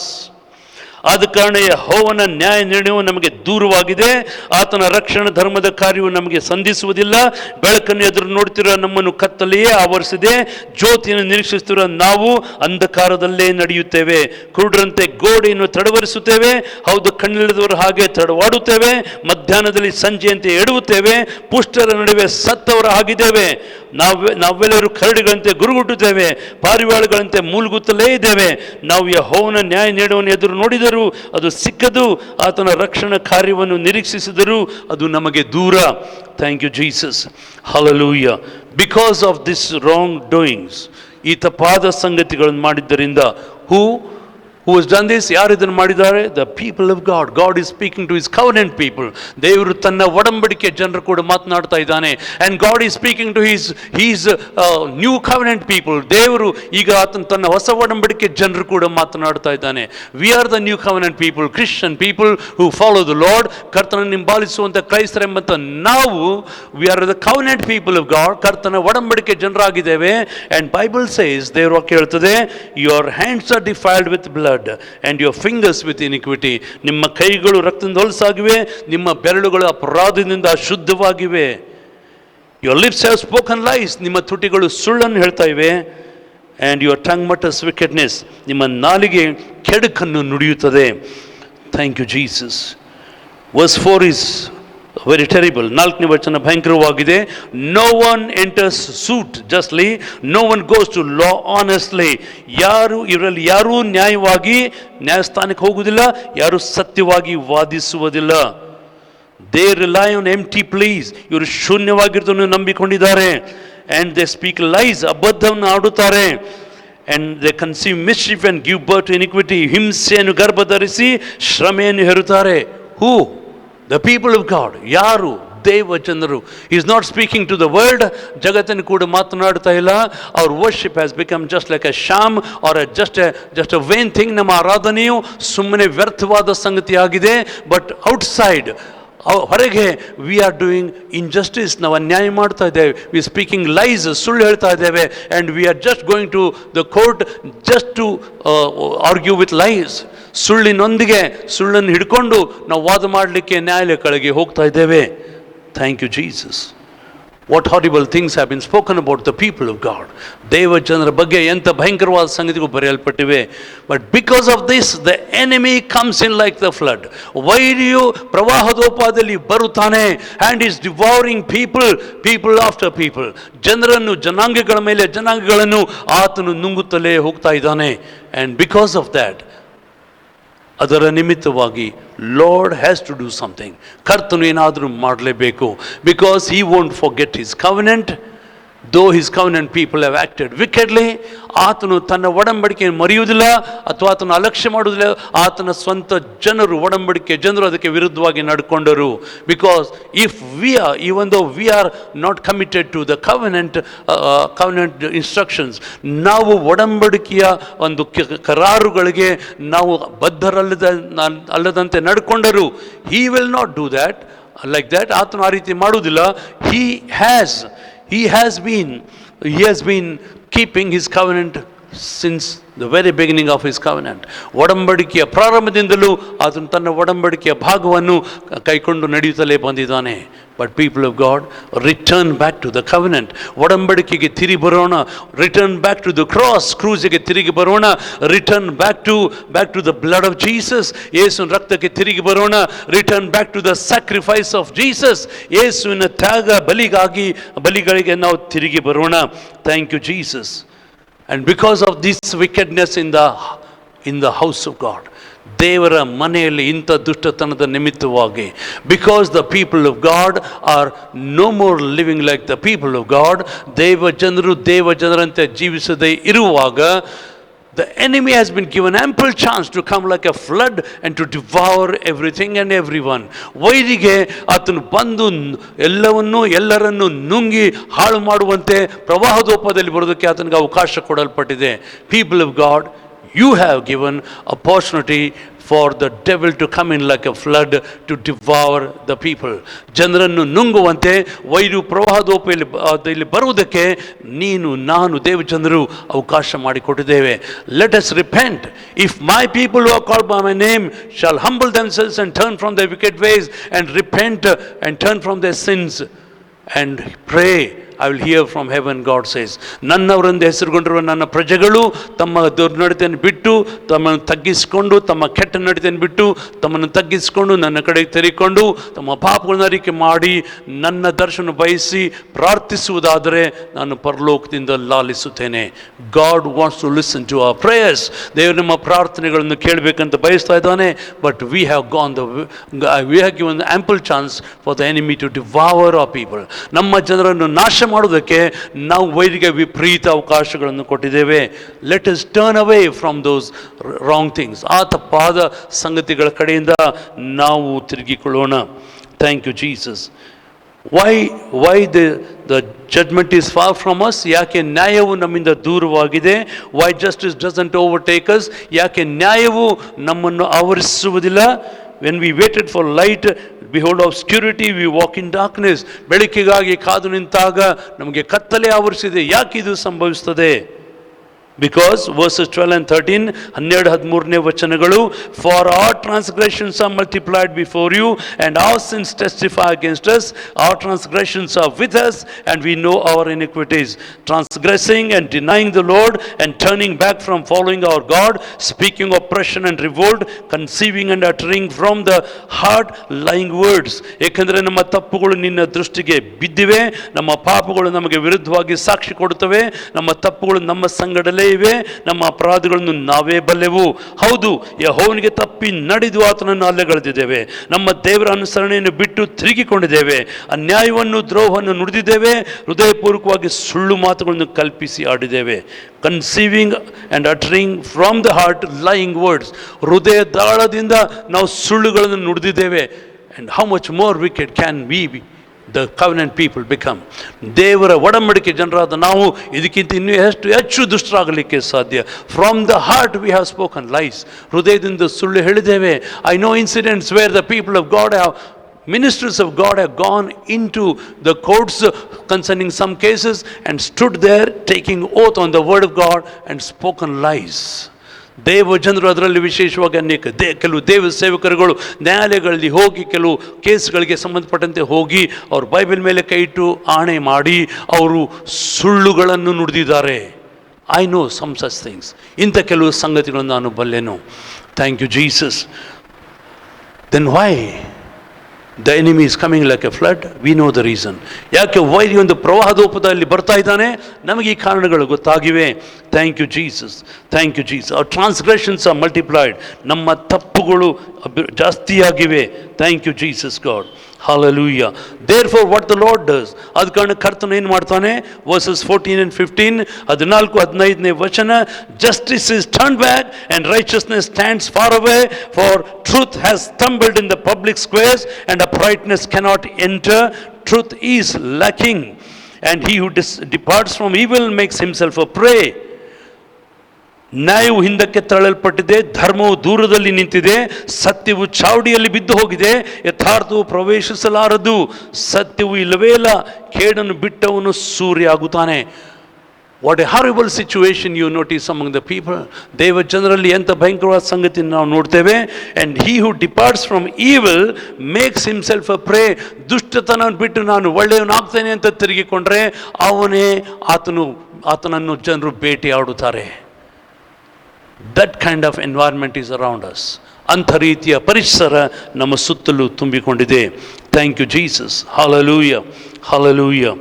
ಆದ ಕಾರಣ ಯೆಹೋವನ ನ್ಯಾಯ ನಿರ್ಣಯವು ನಮಗೆ ದೂರವಾಗಿದೆ, ಆತನ ರಕ್ಷಣಾ ಧರ್ಮದ ಕಾರ್ಯವು ನಮಗೆ ಸಂಧಿಸುವುದಿಲ್ಲ. ಬೆಳಕನ್ನು ಎದುರು ನೋಡ್ತಿರೋ ನಮ್ಮನ್ನು ಕತ್ತಲೆಯೇ ಆವರಿಸಿದೆ, ಜ್ಯೋತಿಯನ್ನು ನಿರೀಕ್ಷಿಸುತ್ತಿರುವ ನಾವು ಅಂಧಕಾರದಲ್ಲೇ ನಡೆಯುತ್ತೇವೆ. ಕುರುಡರಂತೆ ಗೋಡೆಯನ್ನು ತಡವರಿಸುತ್ತೇವೆ, ಹೌದು ಕಣ್ಣಿಲ್ಲದವರು ಹಾಗೆ ತಡವಾಡುತ್ತೇವೆ. ಮಧ್ಯಾಹ್ನದಲ್ಲಿ ಸಂಜೆಯಂತೆ ಎಡುತ್ತೇವೆ, ಪುಷ್ಟರ ನಡುವೆ ಸತ್ತವರ ಆಗಿದ್ದೇವೆ. ನಾವೆಲ್ಲರೂ ಕರಡಿಗಳಂತೆ ಗುರುಗುಟ್ಟುತ್ತೇವೆ, ಪಾರಿವಾಳಗಳಂತೆ ಮೂಲ್ಗುತ್ತಲೇ ಇದ್ದೇವೆ. ನಾವು ಯೆಹೋವನ ನ್ಯಾಯ ನೀಡುವನ್ನು ಎದುರು ನೋಡಿದರೂ ಅದು ಸಿಕ್ಕದು, ಆತನ ರಕ್ಷಣಾ ಕಾರ್ಯವನ್ನು ನಿರೀಕ್ಷಿಸಿದರೂ ಅದು ನಮಗೆ ದೂರ. Thank you Jesus, hallelujah. Because of this wrong doings, ಈ ತಪ್ಪಾದ ಸಂಗತಿಗಳನ್ನು ಮಾಡಿದ್ದರಿಂದ who has done this? ಯಾರು ಇದನ್ನು ಮಾಡಿದ್ದಾರೆ? The people of God. God is speaking to his covenant people. ದೇವರು ತನ್ನ ಒಡಂಬಡಿಕೆ ಜನರು ಕೂಡ ಮಾತನಾಡ್ತಾ ಇದ್ದಾನೆ. And God is speaking to his new covenant people. ದೇವರು ಈಗ ತನ್ನ ಹೊಸ ಒಡಂಬಡಿಕೆ ಜನರು ಕೂಡ ಮಾತನಾಡ್ತಾ ಇದ್ದಾನೆ. We are the new covenant people, Christian people who follow the Lord. ಕರ್ತನನ್ನು ಹಿಂಬಾಲಿಸುವಂಥ ಕ್ರೈಸ್ತರೆಂಬಂತ ನಾವು we are the covenant people of God. ಕರ್ತನ ಒಡಂಬಡಿಕೆ ಜನರಾಗಿದ್ದೇವೆ. And Bible says, ದೇವರು ವಾಕ್ಯ ಹೇಳ್ತದೆ, your hands are defiled with blood and your fingers with iniquity. ನಿಮ್ಮ ಕೈಗಳು ರಕ್ತದಿಂದ ಹೊಲಸಾಗಿವೆ, ನಿಮ್ಮ ಬೆರಳುಗಳು ಅಪರಾಧದಿಂದ ಅಶುದ್ಧವಾಗಿವೆ. Your lips have spoken lies. ನಿಮ್ಮ ತುಟಿಗಳು ಸುಳ್ಳನ್ನು ಹೇಳ್ತಾ ಇವೆ. And your tongue mutters wickedness. ನಿಮ್ಮ ನಾಲಿಗೆ ಕೆಡುಕನ್ನು ನುಡಿಯುತ್ತದೆ. Thank you Jesus. Verse 4 is very terrible. 4ನೇ ವಚನ ಭಯಂಕರವಾಗಿದೆ. No one enters suit justly, no one goes to law honestly. ಇವರಲ್ಲಿ ಯಾರೂ ನ್ಯಾಯವಾಗಿ ನ್ಯಾಯಸ್ಥಾನಕ್ಕೆ ಹೋಗುವುದಿಲ್ಲ, ಯಾರೂ ಸತ್ಯವಾಗಿ ವಾದಿಸುವುದಿಲ್ಲ. They rely on empty pleas. ಇವರು ಶೂನ್ಯವಾಗಿರೋದನ್ನು ನಂಬಿಕೊಂಡಿದ್ದಾರೆ. And they speak lies. ಅಬದ್ಧವನ್ನು ಆಡುತ್ತಾರೆ. And they conceive mischief and give birth to iniquity. ಹಿಂಸೆಯನ್ನು ಗರ್ಭಧರಿಸಿ ಶ್ರಮೆಯನ್ನು ಹೆರುತ್ತಾರೆ. Who? The people of God. ಯಾರು? ದೇವ ಜನರು. He is not speaking to the world. ಜಗತ್ತನ್ನು ಕೂಡ ಮಾತನಾಡ್ತಾ ಇಲ್ಲ. Our worship has become just like a sham or just a vain thing. ನಮ್ಮ ಆರಾಧನೆಯು ಸುಮ್ಮನೆ ವ್ಯರ್ಥವಾದ ಸಂಗತಿ ಆಗಿದೆ. But outside, ಹೊರಗೆ we are doing injustice. ನಾವು ಅನ್ಯಾಯ ಮಾಡ್ತಾ ಇದ್ದೇವೆ. we are speaking lies, ಸುಳ್ಳು ಹೇಳ್ತಾ ಇದ್ದೇವೆ. and we are just going to the court just to argue with lies. ಸುಳ್ಳಿನೊಂದಿಗೆ ಸುಳ್ಳನ್ನು ಹಿಡ್ಕೊಂಡು ನಾವು ವಾದ ಮಾಡಲಿಕ್ಕೆ ನ್ಯಾಯಾಲಯಗಳಿಗೆ ಹೋಗ್ತಾ ಇದ್ದೇವೆ. Thank you Jesus. What horrible things have been spoken about the people of God. ದೇವ ಜನರ ಬಗ್ಗೆ ಎಂಥ ಭಯಂಕರವಾದ ಸಂಗತಿಗಳು ಬರೆಯಲ್ಪಟ್ಟಿವೆ. But because of this, the enemy comes in like the flood. ವೈರಿಯು ಪ್ರವಾಹದೋಪಾದಿಯಲ್ಲಿ ಬರುತ್ತಾನೆ and is devouring people after people. ಜನರನ್ನು ಜನಾಂಗಗಳ ಮೇಲೆ ಜನಾಂಗಗಳನ್ನು ಆತನು ನುಂಗುತ್ತಲೇ ಹೋಗ್ತಾ ಇದ್ದಾನೆ. And because of that, ಅದರ ನಿಮಿತ್ತವಾಗಿ Lord has to do something. ಕರ್ತನು ಏನಾದರೂ ಮಾಡಲೇಬೇಕು. Because he won't forget his covenant though his covenant people have acted wickedly. ಆತನು ತನ್ನ ಒಡಂಬಡಿಕೆಯನ್ನು ಮರೆಯುವುದಿಲ್ಲ ಅಥವಾ ಆತನು ಅಲಕ್ಷ್ಯ ಮಾಡುವುದಿಲ್ಲ. ಆತನ ಸ್ವಂತ ಜನರು ಒಡಂಬಡಿಕೆ ಜನರು ಅದಕ್ಕೆ ವಿರುದ್ಧವಾಗಿ ನಡ್ಕೊಂಡರು. Because if even though we are not committed to the covenant instructions, ನಾವು ಒಡಂಬಡಿಕೆಯ ಒಂದು ಕರಾರುಗಳಿಗೆ ನಾವು ಅಲ್ಲದಂತೆ ನಡ್ಕೊಂಡರು. He will not do that like that. ಆತನು ಆ ರೀತಿ ಮಾಡುವುದಿಲ್ಲ. He has been keeping his covenant since the very beginning of his covenant. ಒಡಂಬಡಿಕೆಯ ಪ್ರಾರಂಭದಿಂದಲೂ ಆತನು ತನ್ನ ಒಡಂಬಡಿಕೆಯ ಭಾಗವನ್ನು ಕೈಕೊಂಡು ನಡೆಯುತ್ತಲೇ ಬಂದಿದ್ದಾನೆ. But people of God, return back to the covenant. ಒಡಂಬಡಿಕೆಗೆ ತಿರುಗಿ ಬರೋಣ. Return back to the cross. ಕ್ರೂಸಿಗೆ ತಿರುಗಿ ಬರೋಣ. Return back to the blood of Jesus. ಯೇಸುವಿನ ರಕ್ತಕ್ಕೆ ತಿರುಗಿ ಬರೋಣ. Return back to the sacrifice of Jesus. ಯೇಸುವಿನ ತ್ಯಾಗ ಬಲಿಗಳಿಗೆ ನಾವು ತಿರುಗಿ ಬರೋಣ. Thank you, Jesus. And because of this wickedness in the house of God, ದೇವರ ಮನೆಯಲ್ಲಿ ಇಂಥ ದುಷ್ಟತನದ ನಿಮಿತ್ತವಾಗಿ, because the people of God are no more living like the people of God, ದೇವ ಜನರಂತೆ ಜೀವಿಸದೇ ಇರುವಾಗ, the enemy has been given ample chance to come like a flood and to devour everything and everyone. ವೈರಿಗೆ ಆತನು ಬಂದು ಎಲ್ಲರನ್ನು ನುಂಗಿ ಹಾಳು ಮಾಡುವಂತೆ ಪ್ರವಾಹದೋಪದಲ್ಲಿ ಬರೋದಕ್ಕೆ ಆತನಿಗೆ ಅವಕಾಶ ಕೊಡಲ್ಪಟ್ಟಿದೆ. People of God, you have given opportunity for the devil to come in like a flood to devour the people. ಜನರನ್ನು ನುಂಗುವಂತೆ ವೈರು ಪ್ರವಾಹದೋಪದಲ್ಲಿ ಬರುವುದಕ್ಕೆ ನಾನು ದೇವಚಂದ್ರರು ಅವಕಾಶ ಮಾಡಿಕೊಟ್ಟಿದ್ದೇವೆ. Let us repent. If my people who are called by my name shall humble themselves and turn from their wicked ways and repent and turn from their sins and pray, I will hear from heaven, God says. ನನ್ನವರೆಂದು ಹೆಸರುಗೊಂಡಿರುವ ನನ್ನ ಪ್ರಜೆಗಳು ತಮ್ಮ ದುರ್ನಡತೆಯನ್ನು ಬಿಟ್ಟು ತಮ್ಮನ್ನು ತಗ್ಗಿಸಿಕೊಂಡು, ತಮ್ಮ ಕೆಟ್ಟ ನಡತೆಯನ್ನು ಬಿಟ್ಟು ತಮ್ಮನ್ನು ತಗ್ಗಿಸಿಕೊಂಡು ನನ್ನ ಕಡೆಗೆ ತೆರೆಕೊಂಡು ತಮ್ಮ ಪಾಪಗಳನ್ನು ಅರಿಕೆ ಮಾಡಿ ನನ್ನ ದರ್ಶನ ಬಯಸಿ ಪ್ರಾರ್ಥಿಸುವುದಾದರೆ ನಾನು ಪರಲೋಕದಿಂದ ಲಾಲಿಸುತ್ತೇನೆ. God wants to listen to our prayers. ದೇವರು ನಮ್ಮ ಪ್ರಾರ್ಥನೆಗಳನ್ನು ಕೇಳಬೇಕಂತ ಬಯಸ್ತಾ ಇದ್ದಾನೆ. But we have given ample chance for the enemy to devour our people. ನಮ್ಮ ಜನರನ್ನು ನಾಶ ಮಾಡುವುದಕ್ಕೆ ನಾವು ವೈರಿಗೆ ವಿಪರೀತ ಅವಕಾಶಗಳನ್ನು ಕೊಟ್ಟಿದ್ದೇವೆ. Let us turn away from those wrong things. ಆ ತಪ್ಪಾದ ಸಂಗತಿಗಳ ಕಡೆಯಿಂದ ನಾವು ತಿರುಗಿಕೊಳ್ಳೋಣ. Thank you Jesus. Why the judgement is far from us. ಯಾಕೆ ನ್ಯಾಯವು ನಮ್ಮಿಂದ ದೂರವಾಗಿದೆ. Why justice doesn't overtake us. ಯಾಕೆ ನ್ಯಾಯವು ನಮ್ಮನ್ನು ಆವರಿಸುವುದಿಲ್ಲ. When we waited for light, behold obscurity, we walk in darkness. ಬೆಳಕಿಗಾಗಿ ಕಾದು ನಿಂತಾಗ ನಮಗೆ ಕತ್ತಲೆ ಆವರಿಸಿದೆ. ಯಾಕೆ ಇದು ಸಂಭವಿಸುತ್ತದೆ? Because verses 12 and 13, 12-13 ವಚನಗಳು, for our transgressions are multiplied before you and our sins testify against us. Our transgressions are with us and we know our iniquities. Transgressing and denying the Lord and turning back from following our God, speaking oppression and revolt, conceiving and uttering from the heart lying words. ಏಕೆಂದರೆ ನಮ್ಮ ತಪ್ಪುಗಳು ನಿನ್ನ ದೃಷ್ಟಿಗೆ ಬಿದ್ದಿವೆ, ನಮ್ಮ ಪಾಪಗಳು ನಮಗೆ ವಿರುದ್ಧವಾಗಿ ಸಾಕ್ಷಿ ಕೊಡುತ್ತವೆ. ನಮ್ಮ ತಪ್ಪುಗಳು ನಮ್ಮ ಸಂಗಡಲೇ ಇವೆ, ನಮ್ಮ ಅಪರಾಧಗಳನ್ನು ನಾವೇ ಬಲ್ಲೆವು. ಹೌದು, ಯೆಹೋವನಿಗೆ ತಪ್ಪಿ ನಡೆದು ಆತನನ್ನು ಅಲ್ಲೆಗಳೆದಿದ್ದೇವೆ. ನಮ್ಮ ದೇವರ ಅನುಸರಣೆಯನ್ನು ಬಿಟ್ಟು ತಿರುಗಿಕೊಂಡಿದ್ದೇವೆ. ಅನ್ಯಾಯವನ್ನು ದ್ರೋಹವನ್ನು ನುಡಿದಿದ್ದೇವೆ. ಹೃದಯಪೂರ್ವಕವಾಗಿ ಸುಳ್ಳು ಮಾತುಗಳನ್ನು ಕಲ್ಪಿಸಿ ಆಡಿದ್ದೇವೆ. Conceiving and uttering from the heart lying words. ಹೃದಯ ದಾಳದಿಂದ ನಾವು ಸುಳ್ಳುಗಳನ್ನು ನುಡಿದಿದ್ದೇವೆ. And how much more wicked can we be the covenant people become. ದೇವರ ಒಡಂಬಡಿಕೆ ಜನರಾದ ನಾವು ಇದಕ್ಕಿಂತ ಇನ್ನೂ ಹೆಚ್ಚು ದುಷ್ಟರಾಗಲಿಕ್ಕೆ ಸಾಧ್ಯ. From the heart we have spoken lies. ಹೃದಯದಿಂದ ಸುಳ್ಳು ಹೇಳಿದ್ದೇವೆ. I know incidents where the people of God ministers of God have gone into the courts concerning some cases and stood there taking oath on the word of God and spoken lies. ದೇವ ಜನರು, ಅದರಲ್ಲಿ ವಿಶೇಷವಾಗಿ ಅನೇಕ ಕೆಲವು ದೇವ ಸೇವಕರುಗಳು ನ್ಯಾಯಾಲಯಗಳಲ್ಲಿ ಹೋಗಿ ಕೆಲವು ಕೇಸ್ಗಳಿಗೆ ಸಂಬಂಧಪಟ್ಟಂತೆ ಹೋಗಿ ಅವರು ಬೈಬಲ್ ಮೇಲೆ ಕೈ ಇಟ್ಟು ಆಣೆ ಮಾಡಿ ಅವರು ಸುಳ್ಳುಗಳನ್ನು ನುಡಿದಿದ್ದಾರೆ. I know some such things. ಇಂಥ ಕೆಲವು ಸಂಗತಿಗಳನ್ನು ನಾನು ಬಲ್ಲೆನು. Thank you Jesus. Then why the enemy is coming like a flood? We know the reason. ಯಾಕೆ ವೈರಿ ಒಂದು ಪ್ರವಾಹದೋಪದಲ್ಲಿ ಬರ್ತಾ ಇದ್ದಾನೆ? ನಮಗೆ ಈ ಕಾರಣಗಳು ಗೊತ್ತಾಗಿವೆ. Thank you Jesus, thank you Jesus. Our transgressions are multiplied. ನಮ್ಮ ತಪ್ಪುಗಳು ಜಾಸ್ತಿಯಾಗಿವೆ. Thank you Jesus God. Hallelujah. Therefore what the Lord does, ಅದು ಕಾರಣ ಕರ್ತನು ಏನು ಮಾಡ್ತಾನೆ? ವರ್ಸಸ್ 14 and 15, 14-15ನೇ ವಚನ, justice is turned back and righteousness stands far away, for truth has stumbled in the public squares and uprightness cannot enter. Truth is lacking, and he who departs from evil makes himself a prey. ನ್ಯಾಯವು ಹಿಂದಕ್ಕೆ ತಳ್ಳಲ್ಪಟ್ಟಿದೆ, ಧರ್ಮವು ದೂರದಲ್ಲಿ ನಿಂತಿದೆ, ಸತ್ಯವು ಚಾವಡಿಯಲ್ಲಿ ಬಿದ್ದು ಹೋಗಿದೆ, ಯಥಾರ್ಥವು ಪ್ರವೇಶಿಸಲಾರದು. ಸತ್ಯವು ಇಲ್ಲವೇ ಇಲ್ಲ, ಕೇಡನ್ನು ಬಿಟ್ಟವನು ಸೂರ್ಯ ಆಗುತ್ತಾನೆ. What a horrible situation you notice among the people. ದೇವ ಜನರಲ್ಲಿ ಎಂಥ ಭಯಂಕರವಾದ ಸಂಗತಿಯನ್ನು ನಾವು ನೋಡ್ತೇವೆ. And he who departs from evil makes himself a prey. ದುಷ್ಟತನವನ್ನು ಬಿಟ್ಟು ನಾನು ಒಳ್ಳೆಯವನಾಗ್ತೇನೆ ಅಂತ ತಿರುಗಿಕೊಂಡ್ರೆ ಆತನನ್ನು ಜನರು ಬೇಟೆಯಾಡುತ್ತಾರೆ. That kind of environment is around us. ಅಂಥ ರೀತಿಯ ಪರಿಸರ ನಮ್ಮ ಸುತ್ತಲೂ ತುಂಬಿಕೊಂಡಿದೆ. Thank you Jesus. Hallelujah, hallelujah.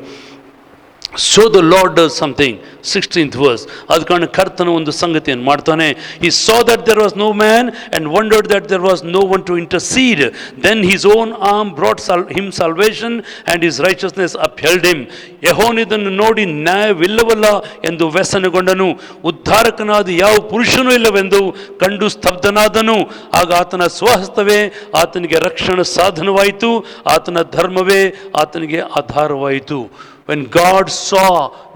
So the Lord does something. 16th verse. ಅದು ಕಾರಣ ಕರ್ತನ ಒಂದು ಸಂಗತಿಯನ್ನು ಮಾಡ್ತಾನೆ. He saw that there was no man and wondered that there was no one to intercede. Then his own arm brought him salvation and his righteousness upheld him. ಯೆಹೋವನಿದನ್ನು ನೋಡಿ ನ್ಯಾಯವಿಲ್ಲವಲ್ಲ ಎಂದು ವ್ಯಸನಗೊಂಡನು. ಉದ್ಧಾರಕನಾದ ಯಾವ ಪುರುಷನೂ ಇಲ್ಲವೆಂದು ಕಂಡು ಸ್ತಬ್ಧನಾದನು. ಆಗ ಆತನ ಸ್ವಹಸ್ತವೇ ಆತನಿಗೆ ರಕ್ಷಣಾ ಸಾಧನವಾಯಿತು, ಆತನ ಧರ್ಮವೇ ಆತನಿಗೆ ಆಧಾರವಾಯಿತು. When God saw